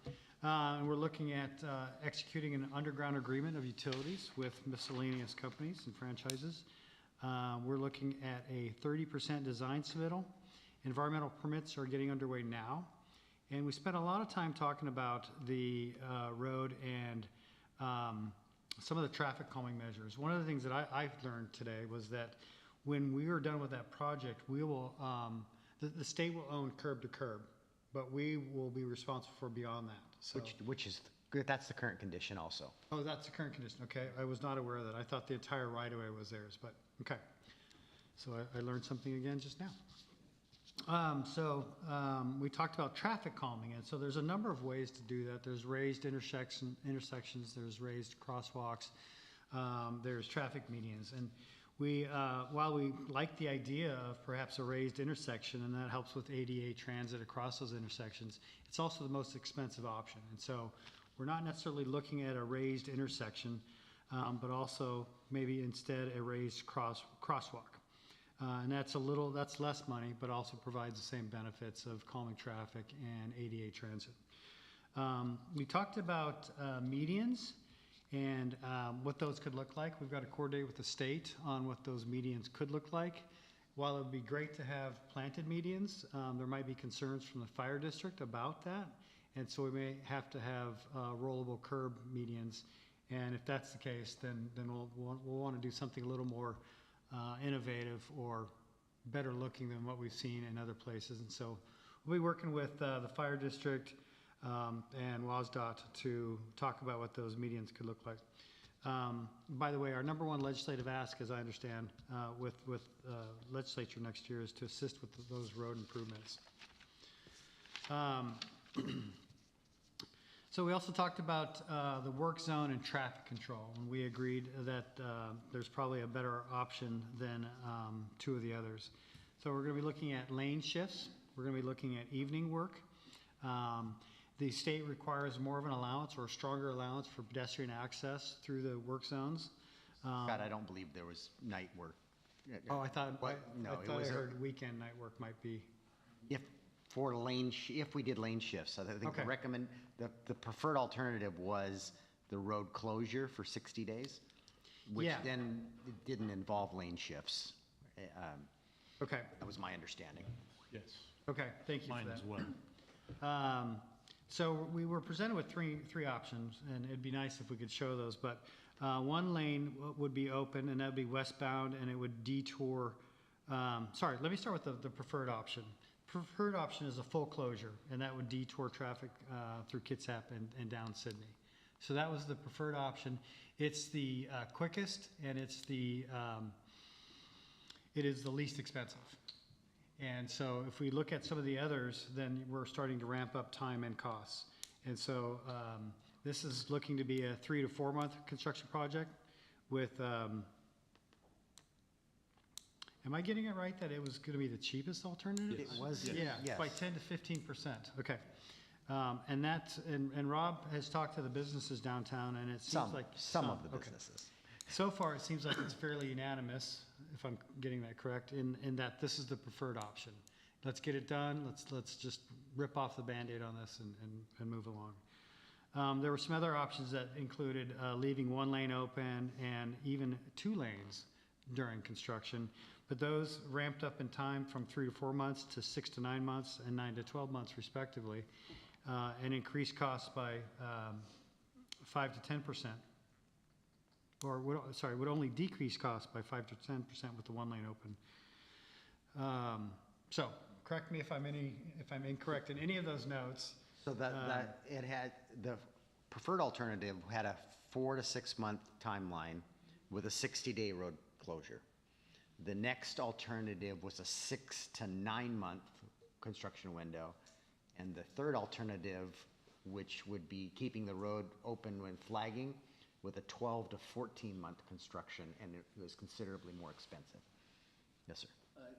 And we're looking at executing an underground agreement of utilities with miscellaneous companies and franchises. We're looking at a 30% design submittal. Environmental permits are getting underway now. And we spent a lot of time talking about the road and some of the traffic calming measures. One of the things that I've learned today was that when we are done with that project, we will, the state will own curb to curb, but we will be responsible for beyond that. So, Which is, good. That's the current condition also. oh, that's the current condition. Okay, I was not aware of that. I thought the entire right-of-way was theirs, but, okay. So I learned something again just now. We talked about traffic calming, and so there's a number of ways to do that. There's raised intersections, there's raised crosswalks, there's traffic medians. And we, while we like the idea of perhaps a raised intersection, and that helps with ADA transit across those intersections, it's also the most expensive option. And so we're not necessarily looking at a raised intersection, but also maybe instead a raised crosswalk. And that's less money, but also provides the same benefits of calming traffic and ADA transit. We talked about medians and what those could look like. We've got to coordinate with the state on what those medians could look like. While it would be great to have planted medians, there might be concerns from the fire district about that. And so we may have to have rollable curb medians. And if that's the case, then we'll want to do something a little more innovative or better looking than what we've seen in other places. And so we'll be working with the fire district and WSDOT to talk about what those medians could look like. By the way, our number one legislative ask, as I understand, with legislature next year is to assist with those road improvements. So we also talked about the work zone and traffic control, and we agreed that there's probably a better option than two of the others. So we're going to be looking at lane shifts. We're going to be looking at evening work. The state requires more of an allowance or a stronger allowance for pedestrian access through the work zones. God, I don't believe there was night work. Oh, I thought No, I it thought was I heard weekend night work might be. If we did lane shifts, I think Okay. the preferred alternative was the road closure for 60 days, which Yeah. then it didn't involve lane shifts. Okay. That was my understanding. Yes. Okay. Thank you Mine for that. as well. So we were presented with three options, and it'd be nice if we could show those, but one lane would be open, and that'd be westbound, and it would detour. Sorry, let me start with the preferred option. Preferred option is a full closure, and that would detour traffic through Kitsap and down Sydney. So that was the preferred option. It's the quickest, and it is the least expensive. And so if we look at some of the others, then we're starting to ramp up time and costs. And so this is looking to be a 3 to 4 month construction project with, am I getting it right that it was going to be the cheapest alternative? It was, Yeah, yes. by 10 to 15%. Okay. And Rob has talked to the businesses downtown, and it seems like Some of the okay. businesses. So far, it seems like it's fairly unanimous, if I'm getting that correct, in that this is the preferred option. Let's get it done. Let's just rip off the Band-Aid on this and move along. There were some other options that included leaving one lane open and even 2 lanes during construction, but those ramped up in time from 3 to 4 months to 6 to 9 months and 9 to 12 months respectively, and increased costs by 5 to 10%. Or would only decrease costs by 5 to 10% with the one lane open. So correct me if I'm incorrect in any of those notes. So that it had, the preferred alternative had a 4 to 6 month timeline with a 60-day road closure. The next alternative was a 6 to 9 month construction window. And the third alternative, which would be keeping the road open when flagging, with a 12 to 14 month construction, and it was considerably more expensive. Yes, sir.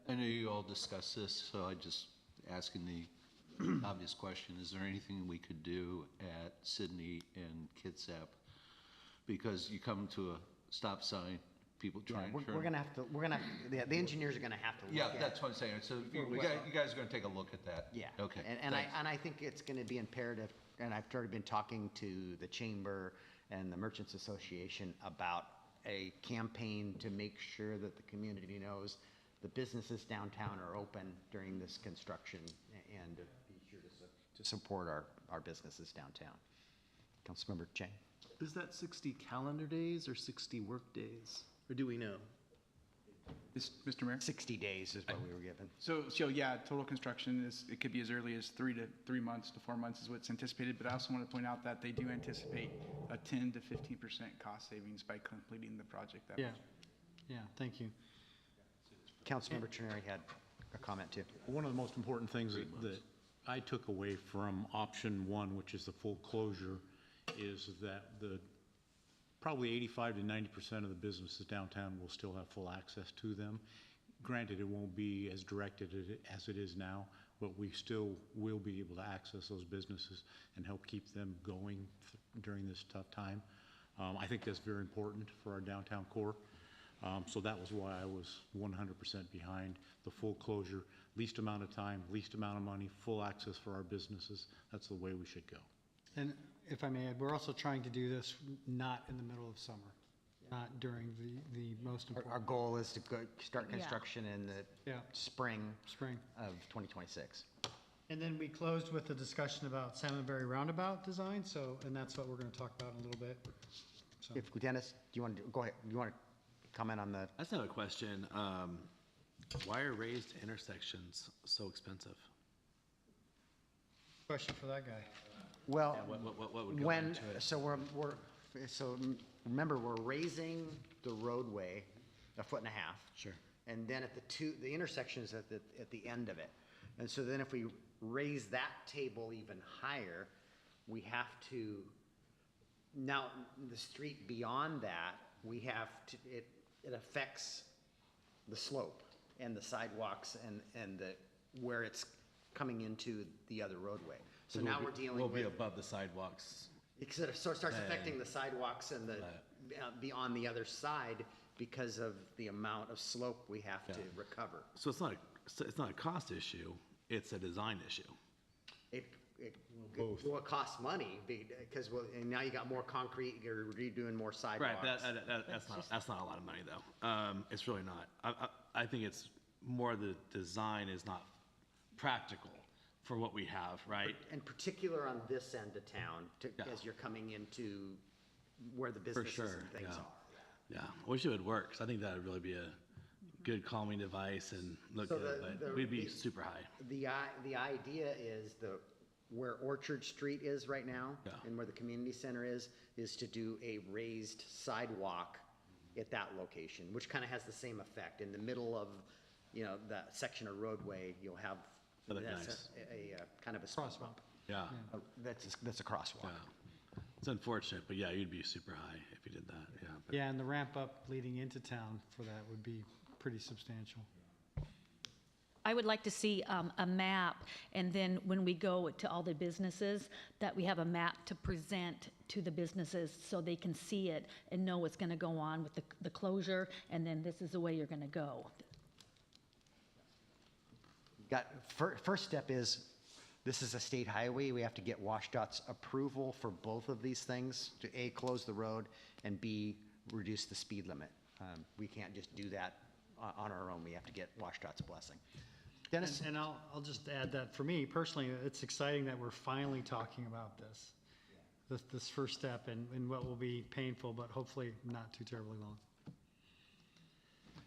I know you all discussed this, so I just asking the obvious question, is there anything we could do at Sydney and Kitsap? Because you come to a stop sign, people try and turn. The engineers are gonna have to look Yeah, at. that's what I'm saying. So you guys are gonna take a look at that? Yeah. Okay. And thanks. I think it's gonna be imperative, and I've already been talking to the chamber and the Merchants Association about a campaign to make sure that the community knows the businesses downtown are open during this construction and to be sure to support our businesses downtown. Councilmember Chang? Is that 60 calendar days or 60 work days? Or do we know? Mr. Mayor? 60 days is what we were given. So yeah, total construction it could be as early as 3 months to 4 months is what's anticipated, but I also want to point out that they do anticipate a 10 to 15% cost savings by completing the project that way. Yeah, thank you. Councilmember Trenary had a comment too. One of the most important things that I took away from option one, which is the full closure, is that probably 85 to 90% of the businesses downtown will still have full access to them. Granted, it won't be as directed as it is now, but we still will be able to access those businesses and help keep them going during this tough time. I think that's very important for our downtown core. So that was why I was 100% behind the full closure, least amount of time, least amount of money, full access for our businesses. That's the way we should go. And if I may add, we're also trying to do this not in the middle of summer, not during the most Our important. goal is to start Yeah. construction in the Yeah, spring spring. of 2026. And then we closed with a discussion about Salmonberry Roundabout design, and that's what we're going to talk about in a little bit. So, If Dennis, do you want to go ahead? You want to comment on the? I just have a question. Why are raised intersections so expensive? question for that guy. Well, What would go when into it? so remember we're raising the roadway 1.5 feet. Sure. And then at the intersection is at the end of it. And so then if we raise that table even higher, we have to, now the street beyond that, we have to, it affects the slope and the sidewalks and where it's coming into the other roadway. So now we're dealing We'll be with, above the sidewalks. it sort of starts affecting the sidewalks and the, beyond the other side because of the amount of slope we have to recover. So it's not a cost issue, it's a design issue. Well, it costs money because and now you got more concrete, you're redoing more sidewalks. Right, that's not a lot of money though. It's really not. I think it's more the design is not practical for what we have, right? In particular on this end of town, as you're coming into where the businesses and things are. Yeah, I wish it would work, because I think that would really be a good calming device and look So good, but we'd be super high. The idea is where Orchard Street is right now and where the community center is to do a raised sidewalk at that location, which kind of has the same effect. In the middle of, that section of roadway, you'll have Oh, that's that's nice. a kind of a Cross bump. Yeah, that's a crosswalk. yeah. It's unfortunate, but yeah, you'd be super high if you did that, yeah. But Yeah, and the ramp up leading into town for that would be pretty substantial. I would like to see a map, and then when we go to all the businesses, that we have a map to present to the businesses so they can see it and know what's going to go on with the closure, and then this is the way you're going to go. First step is, this is a state highway. We have to get WashDOT's approval for both of these things, to A, close the road, and B, reduce the speed limit. We can't just do that on our own. We have to get WashDOT's blessing. Dennis? And I'll just add that for me personally, it's exciting that we're finally talking about this first step and what will be painful, but hopefully not too terribly long.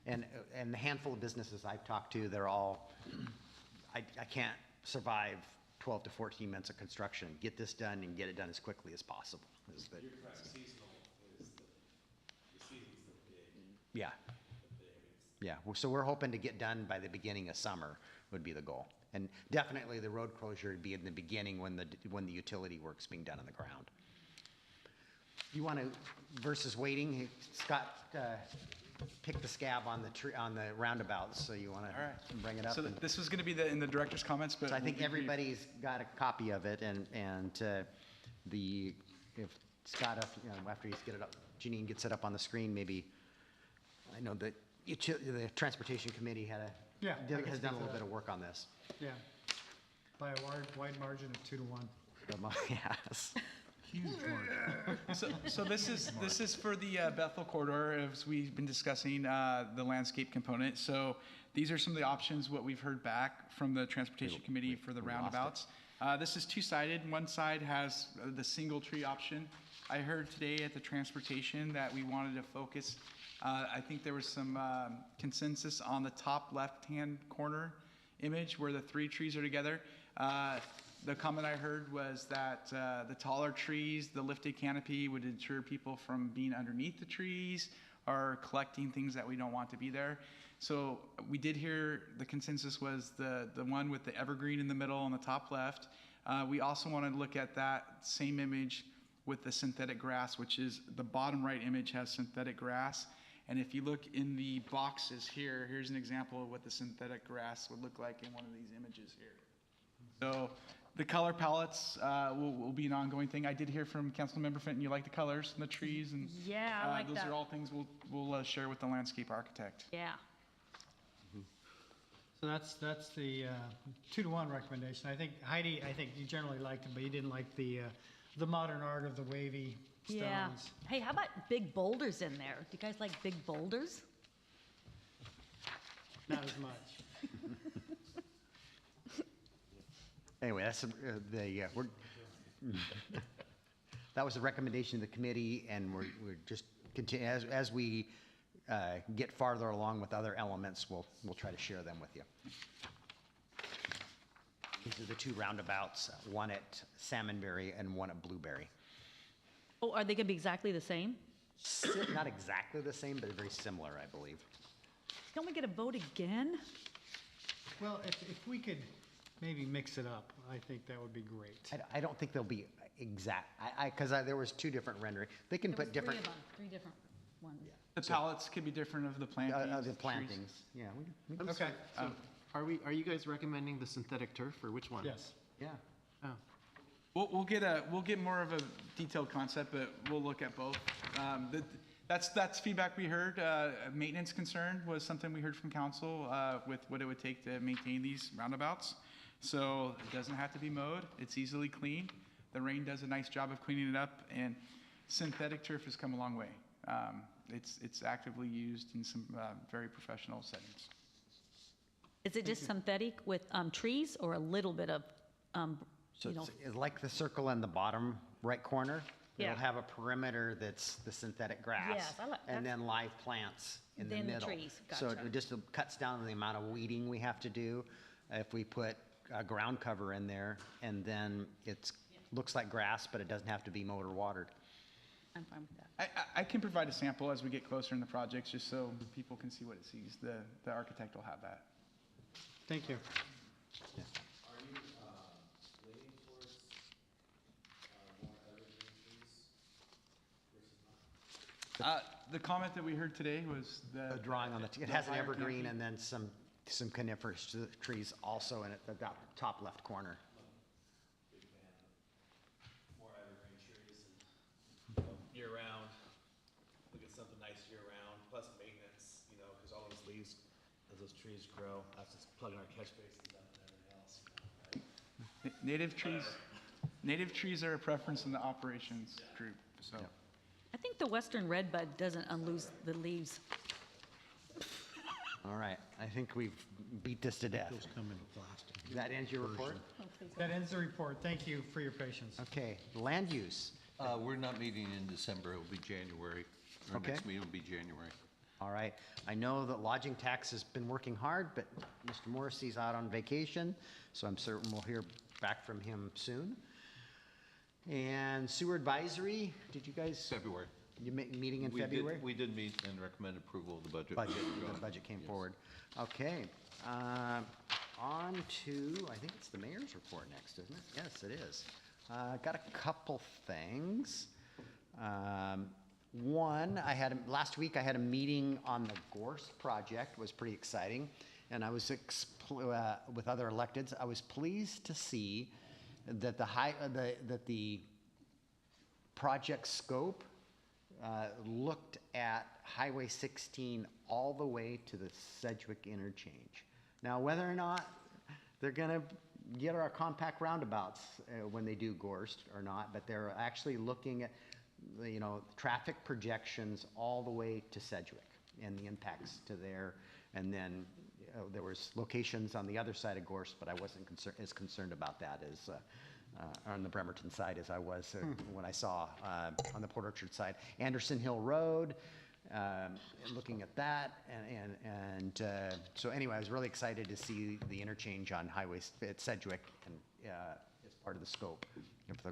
And the handful of businesses I've talked to, they're all, I can't survive 12 to 14 months of construction. Get this done and get it done as quickly as possible. Yeah. Yeah, so we're hoping to get done by the beginning of summer would be the goal. And definitely the road closure would be in the beginning when the utility work's being done on the ground. You want to, versus waiting, Scott picked the scab on the roundabouts, so you want to bring it up? So this was going to be in the director's comments, but So I think we'll be brief. everybody's got a copy of it, and if Scott, after he's Janine gets it up on the screen, maybe, I know that the Transportation Committee has done a little bit of work on this. Yeah, by a wide margin of 2 to 1. Yes. So this is for the Bethel corridor, as we've been discussing, the landscape component. So these are some of the options, what we've heard back from the Transportation Committee for the roundabouts. This is two-sided. One side has the single tree option. I heard today at the Transportation that we wanted to focus, I think there was some consensus on the top left-hand corner image where the 3 trees are together. The comment I heard was that the taller trees, the lifted canopy would deter people from being underneath the trees or collecting things that we don't want to be there. So we did hear the consensus was the one with the evergreen in the middle on the top left. We also want to look at that same image with the synthetic grass, which is the bottom right image has synthetic grass. And if you look in the boxes here, here's an example of what the synthetic grass would look like in one of these images here. So the color palettes will be an ongoing thing. I did hear from Councilmember Fenton, you like the colors and the trees, and Yeah, I like those that. are all things we'll share with the landscape architect. Yeah. So that's the 2-to-1 recommendation. I think Heidi, you generally liked it, but you didn't like the modern art of the wavy stones. Yeah. Hey, how about big boulders in there? Do you guys like big boulders? Not as much. Anyway, that's that was the recommendation of the committee, and we're just continue as we get farther along with other elements, we'll try to share them with you. These are the 2 roundabouts, one at Salmonberry and one at Blueberry. Oh, are they gonna be exactly the same? Not exactly the same, but very similar, I believe. Don't we get a vote again? Well, if we could maybe mix it up, I think that would be great. I don't think they'll be exact, because there was 2 different rendering. They can There was put different. 3 different ones. The palettes could be different of the plantings. The trees. plantings, yeah. I'm Okay. sorry, so are you guys recommending the synthetic turf, or which one? Yes. Yeah. Oh. We'll get more of a detailed concept, but we'll look at both. That's feedback we heard. Maintenance concern was something we heard from council with what it would take to maintain these roundabouts. So it doesn't have to be mowed. It's easily cleaned. The rain does a nice job of cleaning it up, and synthetic turf has come a long way. It's actively used in some very professional settings. Is it just synthetic with trees or a little bit of, So you know? it's like the circle in the bottom right corner. Yeah. It'll have a perimeter that's the synthetic grass. Yes, I like- And that's- then live plants in the Then the middle. trees, So gotcha. it just cuts down on the amount of weeding we have to do if we put a ground cover in there, and then looks like grass, but it doesn't have to be mowed or watered. I'm fine with that. I can provide a sample as we get closer in the projects, just so people can see what it sees. The architect will have that. Thank you. The comment that we heard today was A drawing on it has an evergreen and then some coniferous trees also in it, the top left corner. More evergreen trees and, year-round, look at something nice year-round, plus maintenance, because all those leaves, as those trees grow, that's just plugging our catch basins up and everything else. Native trees are a preference in the operations group, so. Yep. I think the western redbud doesn't unloose the leaves. All right, I think we've beat this to death. Those come in plastic. That ends your report? That ends the report. Thank you for your patience. Okay, land use. We're not meeting in December, it'll be January. Our Okay. next meeting will be January. All right, I know that lodging tax has been working hard, but Mr. Morrissey's out on vacation, so I'm certain we'll hear back from him soon. And sewer advisory, did you guys, February. meeting in We did- February? We did meet and recommend approval of the budget. The budget came forward. Okay, on to, I think it's the mayor's report next, isn't it? Yes, it is. Got a couple things. One, last week I had a meeting on the Gorse project, was pretty exciting. And I was, with other electeds, I was pleased to see that the project scope looked at Highway 16 all the way to the Sedgwick interchange. Now, whether or not they're gonna get our compact roundabouts when they do Gorst or not, but they're actually looking at, you know, traffic projections all the way to Sedgwick and the impacts to there. And then there was locations on the other side of Gorst, but I wasn't as concerned about that as on the Bremerton side as I was when I saw on the Port Orchard side. Anderson Hill Road, looking at that, and so anyway, I was really excited to see the interchange on highways at Sedgwick and as part of the scope of the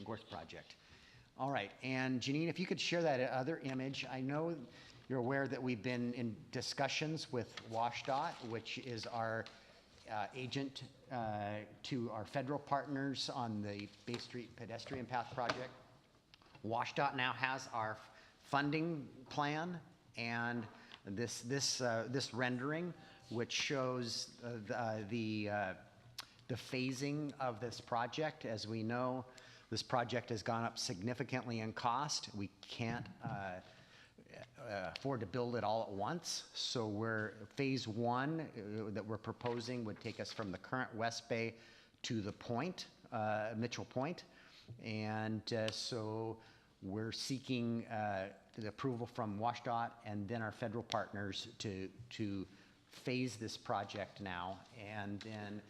Gorst project. All right, and Janine, if you could share that other image. I know you're aware that we've been in discussions with WashDOT, which is our agent to our federal partners on the Bay Street pedestrian path project. WashDOT now has our funding plan and this rendering, which shows the phasing of this project. As we know, this project has gone up significantly in cost. We can't afford to build it all at once. So phase one that we're proposing would take us from the current West Bay to the point, Mitchell Point. And so we're seeking the approval from WashDOT and then our federal partners to phase this project now. And then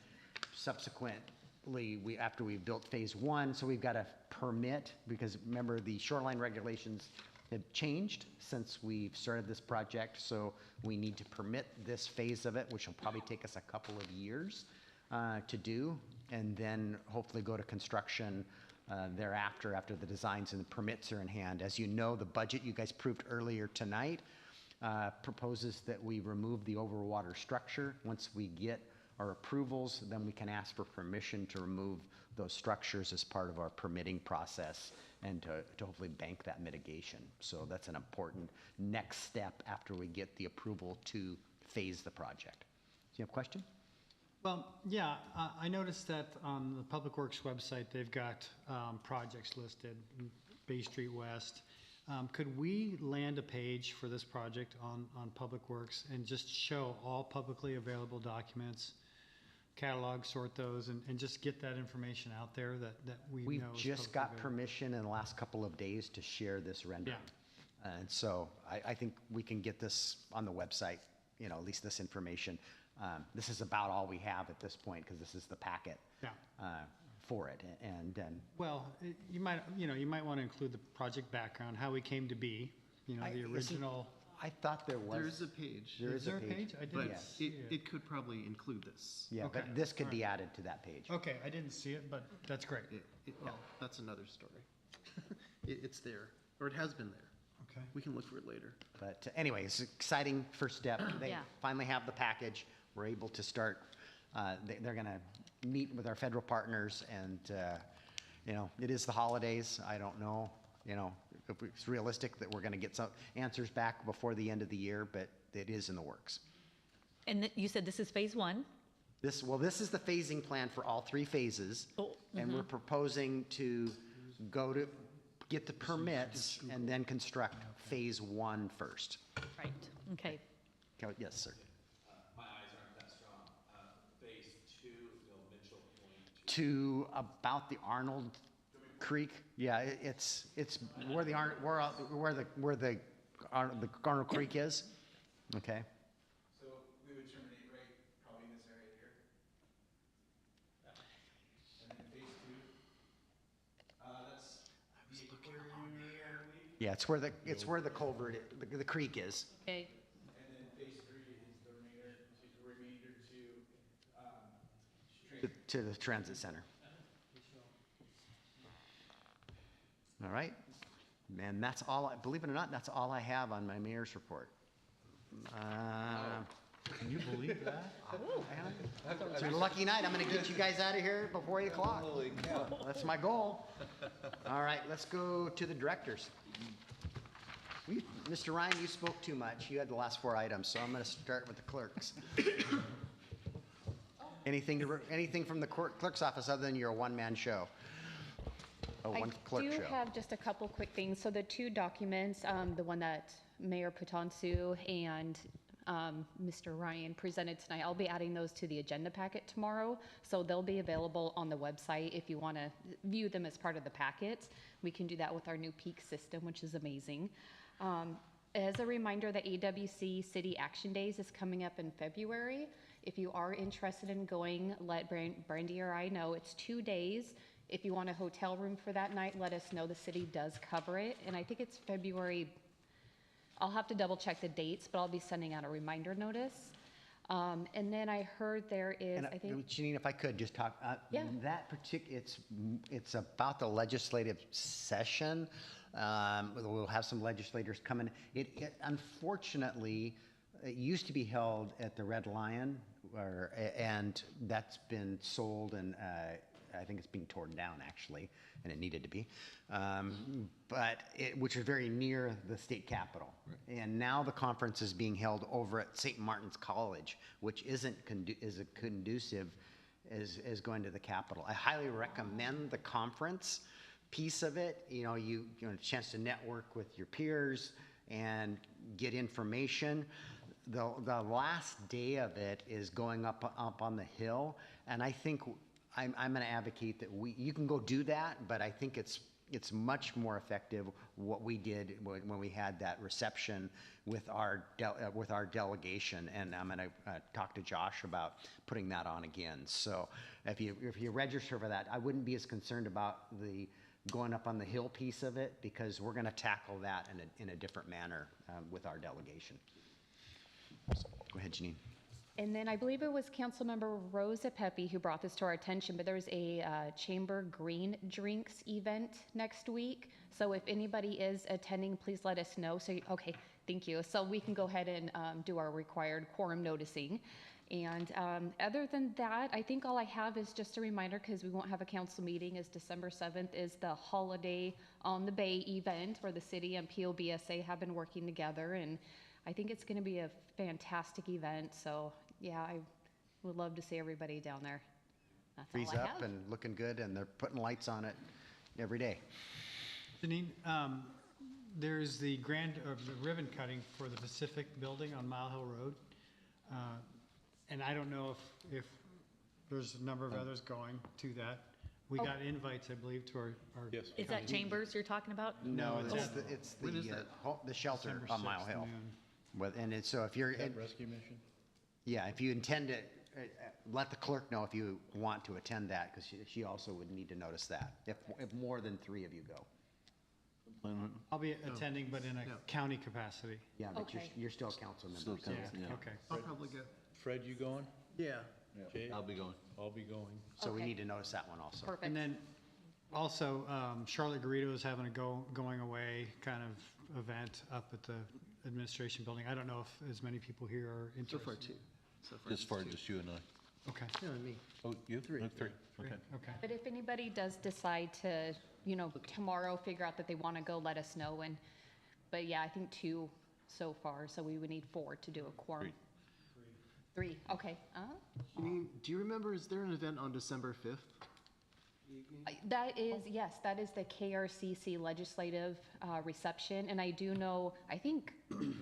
subsequently, after we've built phase one, so we've got a permit, because remember the shoreline regulations have changed since we've started this project, so we need to permit this phase of it, which will probably take us a couple of years to do, and then hopefully go to construction thereafter, after the designs and the permits are in hand. As you know, the budget you guys approved earlier tonight proposes that we remove the overwater structure. Once we get our approvals, then we can ask for permission to remove those structures as part of our permitting process and to hopefully bank that mitigation. So that's an important next step after we get the approval to phase the project. Do you have a question? Well, yeah, I noticed that on the Public Works website, they've got projects listed, Bay Street West. Could we land a page for this project on Public Works and just show all publicly available documents, catalog, sort those, and just get that information out there that we know We've is just publicly got available? permission in the last couple of days to share this rendering. And so I think we can get this on the website, you know, at least this information. This is about all we have at this point, because this is the packet for it. And Well, you might want to include the project background, how we came to be, you know, the original. I thought there was. There is a page. Is there a page? I But didn't see it. it could probably include this. Yeah, Okay, but this could all be added to that page. Okay, I didn't see it, but that's great. Well, that's another story. It's there, or it has been there. Okay. We can look for it later. But anyway, it's an exciting first step. They Yeah. finally have the package. We're able to start. They're going to meet with our federal partners, and you know, it is the holidays. I don't know, you know, if it's realistic that we're going to get some answers back before the end of the year, but it is in the works. And you said this is phase one? This is the phasing plan for all three phases. Oh, And we're proposing to get the permits and then construct phase one first. Right, okay. Yes, sir. My eyes aren't that strong. Phase two, Mitchell Point. To about the Arnold Creek. Yeah, it's where the Arnold Creek is. Okay. So we would terminate right probably in this area here. And then phase two, that's the aquarium area, I believe. Yeah, it's where the culvert, the creek is. Okay. And then phase three is the remainder To the transit center. All right. And that's all, believe it or not, that's all I have on my mayor's report. Can you believe that? It's your lucky night. I'm going to get you guys out of here before 8 o'clock. That's my goal. All right, let's go to the directors. Mr. Ryan, you spoke too much. You had the last 4 items, so I'm going to start with the clerks. Anything from the clerk's office other than your one-man show? One clerk I do show. have just a couple quick things. So the two documents, the one that Mayor Potonsu and Mr. Ryan presented tonight, I'll be adding those to the agenda packet tomorrow. So they'll be available on the website if you want to view them as part of the packet. We can do that with our new Peak system, which is amazing. As a reminder, the AWC City Action Days is coming up in February. If you are interested in going, let Brandy or I know. It's 2 days. If you want a hotel room for that night, let us know. The city does cover it. And I think it's February, I'll have to double check the dates, but I'll be sending out a reminder notice. And then I heard there is, And I think, Janine, if I could just talk, Yeah. that particular, it's about the legislative session. We'll have some legislators come in. It unfortunately, it used to be held at the Red Lion, and that's been sold, and I think it's being torn down actually, and it needed to be. Which is very near the state capitol. And now the conference is being held over at St. Martin's College, which isn't conducive as going to the capitol. I highly recommend the conference piece of it. You know, you have a chance to network with your peers and get information. The last day of it is going up on the hill, and I think I'm going to advocate that you can go do that, but I think it's much more effective what we did when we had that reception with our delegation, and I'm going to talk to Josh about putting that on again. So if you register for that, I wouldn't be as concerned about the going up on the hill piece of it, because we're going to tackle that in a different manner with our delegation. So, go ahead, Janine. and then I believe it was Councilmember Rosa Pepe who brought this to our attention, but there's a Chamber Green Drinks event next week. So if anybody is attending, please let us know. So, okay, thank you. So we can go ahead and do our required quorum noticing. And other than that, I think all I have is just a reminder, because we won't have a council meeting, is December 7th is the Holiday on the Bay event where the city and POBSA have been working together. And I think it's going to be a fantastic event. So yeah, I would love to see everybody down there. That's Freeze all I up have. and looking good, and they're putting lights on it every day. Janine, there's the ribbon cutting for the Pacific Building on Mile Hill Road. And I don't know if there's a number of others going to that. We got invites, I believe, to our. Yes. Is that Chambers you're talking about? No, No, it's the shelter December on Mile 6th Hill. noon. And so if you're, Rescue mission? yeah, if you intend to, let the clerk know if you want to attend that, because she also would need to notice that, if more than 3 of you go. I'll be attending, but in a county capacity. Yeah, but Okay. you're still a council member. Still so- council. Yeah. Okay. I'll probably go. Fred, you going? Yeah. Jay? I'll be going. I'll be going. So we Okay. need to notice that one also. Perfect. And then also, Charlotte Garrido is having a going away kind of event up at the administration building. I don't know if as many people here are So far, interested. 2. So far, Just for just you and I. Okay. Yeah, and me. Oh, you? 3. 3. Okay. Okay. But if anybody does decide to, tomorrow figure out that they want to go, let us know. But yeah, I think 2 so far, so we would need 4 to do a quorum. 3, okay. Janine, do you remember, is there an event on December 5th? That is, yes, that is the KRCC legislative reception. And I do know, I think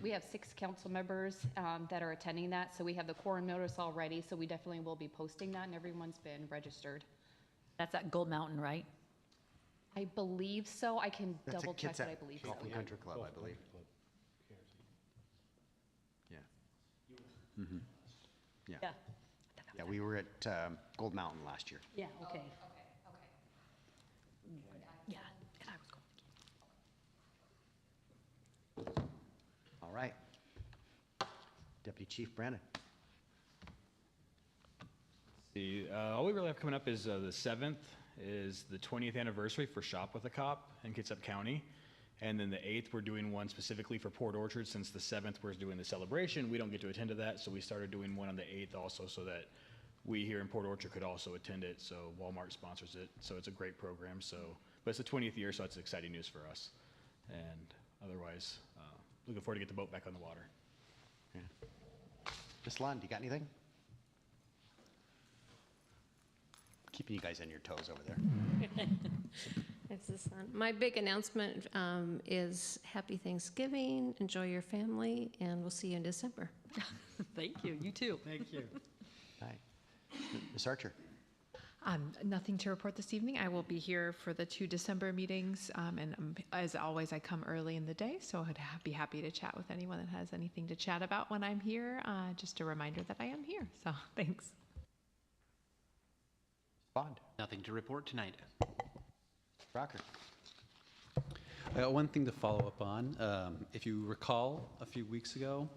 we have 6 council members that are attending that. So we have the quorum notice already, so we definitely will be posting that, and everyone's been registered. That's at Gold Mountain, right? I believe so. I can That's at double check, Kitsap but I believe so. Golf and Country Club, I believe. Yeah. Yeah. Yeah. Yeah, we were at Gold Mountain last year. Yeah, okay. Okay. Yeah, and I was going. All right. Deputy Chief Brandon. All we really have coming up is the 7th is the 20th anniversary for Shop with a Cop in Kitsap County. And then the 8th, we're doing one specifically for Port Orchard. Since the 7th, we're doing the celebration. We don't get to attend to that, so we started doing one on the 8th also so that we here in Port Orchard could also attend it. So Walmart sponsors it, so it's a great program. But it's the 20th year, so it's exciting news for us. And otherwise, looking forward to get the boat back on the water. Ms. Lund, you got anything? Keeping you guys on your toes over there. It's the sun. My big announcement is Happy Thanksgiving, enjoy your family, and we'll see you in December. Thank you, you too. Thank you. All right. Ms. Archer? Nothing to report this evening. I will be here for the 2 December meetings, and as always, I come early in the day, so I'd be happy to chat with anyone that has anything to chat about when I'm here. Just a reminder that I am here, so thanks. Bond? Nothing to report tonight. Rocker? One thing to follow up on, if you recall, a few weeks ago,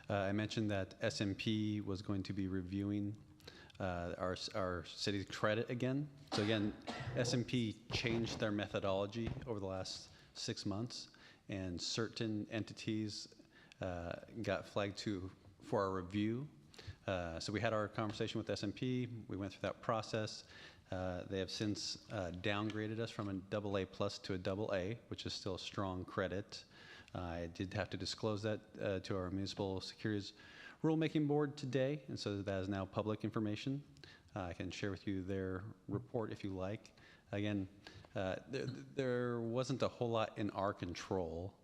I mentioned that SMP was going to be reviewing our city's credit again. So again, SMP changed their methodology over the last 6 months, and certain entities got flagged for our review. So we had our conversation with SMP. We went through that process. They have since downgraded us from a AA+ to a AA, which is still a strong credit. I did have to disclose that to our Municipal Securities Rulemaking Board today, and so that is now public information. I can share with you their report if you like. Again, there wasn't a whole lot in our control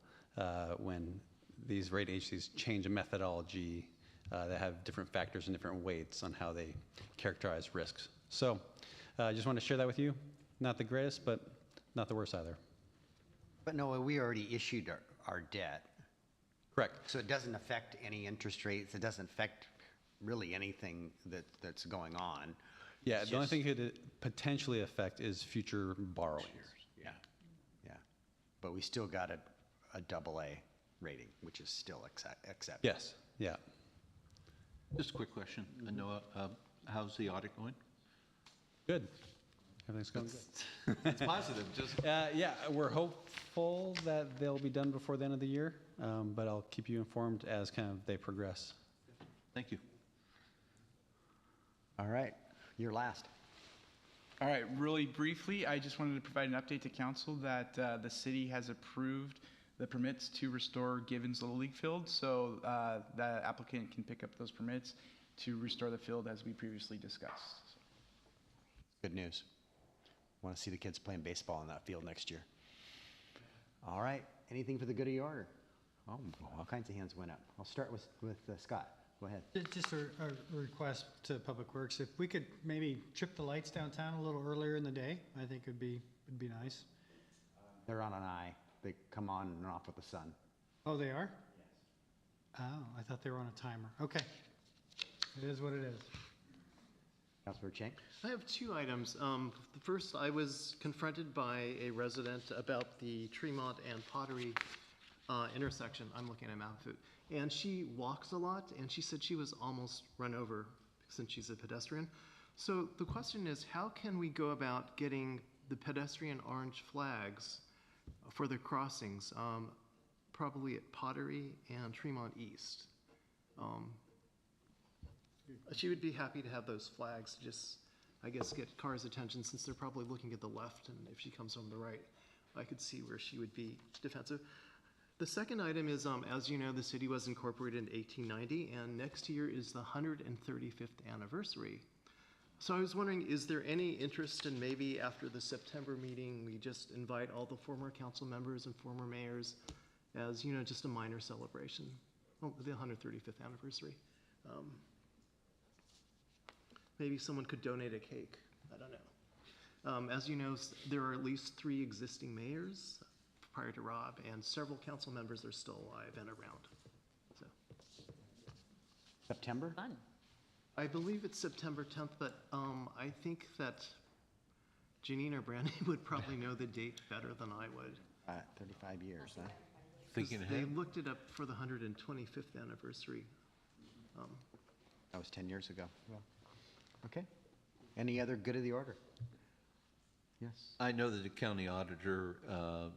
when these rating agencies change a methodology that have different factors and different weights on how they characterize risks. So I just want to share that with you. Not the greatest, but not the worst either. But no, we already issued our debt. Correct. So it doesn't affect any interest rates. It doesn't affect really anything that's going on. Yeah, It's the only just- thing it could potentially affect is future borrowings. Yeah, yeah. But we still got a AA rating, which is still accepted. Yes, yeah. Just a quick question. Noah, how's the audit going? Good. Everything's going good. It's positive, just. Yeah, we're hopeful that they'll be done before the end of the year, but I'll keep you informed as kind of they progress. Thank you. All right, you're last. All right, really briefly, I just wanted to provide an update to council that the city has approved the permits to restore Givens Little League Field, so the applicant can pick up those permits to restore the field as we previously discussed. Good news. Want to see the kids playing baseball on that field next year. All right, anything for the good of the order? Oh, all kinds of hands went up. I'll start with Scott. Go ahead. Just a request to Public Works, if we could maybe trip the lights downtown a little earlier in the day, I think it'd be nice. They're on an eye. They come on and off with the sun. Oh, they are? Yes. Oh, I thought they were on a timer. Okay. It is what it is. Councilor Chang? I have 2 items. The first, I was confronted by a resident about the Tremont and Pottery intersection. I'm looking at Mount Food. And she walks a lot, and she said she was almost run over since she's a pedestrian. So the question is, how can we go about getting the pedestrian orange flags for the crossings, probably at Pottery and Tremont East? She would be happy to have those flags to just, I guess, get cars' attention since they're probably looking at the left, and if she comes from the right, I could see where she would be defensive. The second item is, as you know, the city was incorporated in 1890, and next year is the 135th anniversary. So I was wondering, is there any interest in maybe after the September meeting, we just invite all the former council members and former mayors as, you know, just a minor celebration, the 135th anniversary. Maybe someone could donate a cake. I don't know. As you know, there are at least 3 existing mayors prior to Rob, and several council members are still alive and around. So September? Fun. I believe it's September 10th, but I think that Janine or Brandy would probably know the date better than I would. 35 years, huh? 'Cause Thinking they ahead. looked it up for the 125th anniversary. That was 10 years ago. Well, okay. Any other good of the order? Yes. I know that the county auditor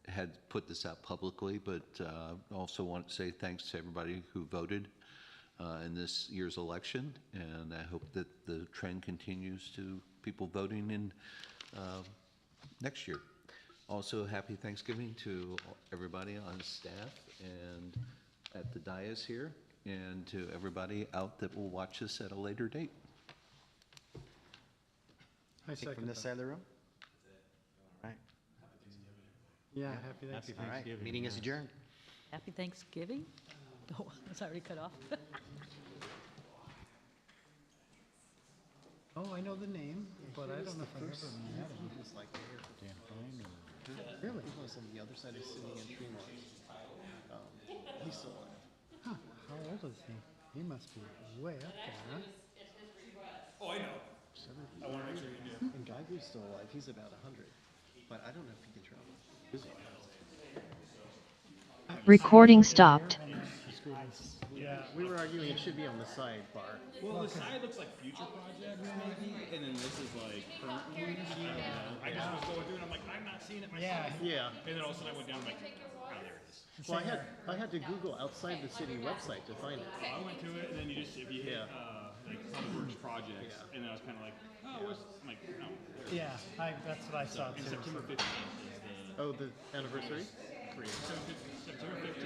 had put this out publicly, but also want to say thanks to everybody who voted in this year's election, and I hope that the trend continues to people voting in next year. Also, happy Thanksgiving to everybody on staff and at the dais here, and to everybody out that will watch this at a later date. I Take from second this that. side of the room? All right. Yeah, happy Happy Thanksgiving. All right, Thanksgiving, meeting is yeah. adjourned. Happy Thanksgiving? Oh, it's already cut off. Oh, I know the name, but I don't know if I've ever met him. He was like there. Dan Pine or- Really? He was on the other side of the city in Tremont. He's still alive. Huh, how old is he? He must be way up there, huh? Oh, I know. I want to make sure you do. And Geiger's still alive. He's about 100. But I don't know if he can travel. Recording stopped. Yeah, we were arguing it should be on the sidebar. Well, the side looks like future projects maybe, and then this is like current ones. I just was going through and I'm like, I'm not seeing it myself. Yeah. And then all of a sudden I went down, I'm like, oh, there it is. Well, I had to Google outside the city website to find it. I went to it, and then you just, if you hit, Yeah. like, Sunworks projects, and then I was kind of like, oh, what's, I'm like, no. there it is. Yeah, that's what I saw And too. September 15th is the Oh, the anniversary? creation. So September 15th.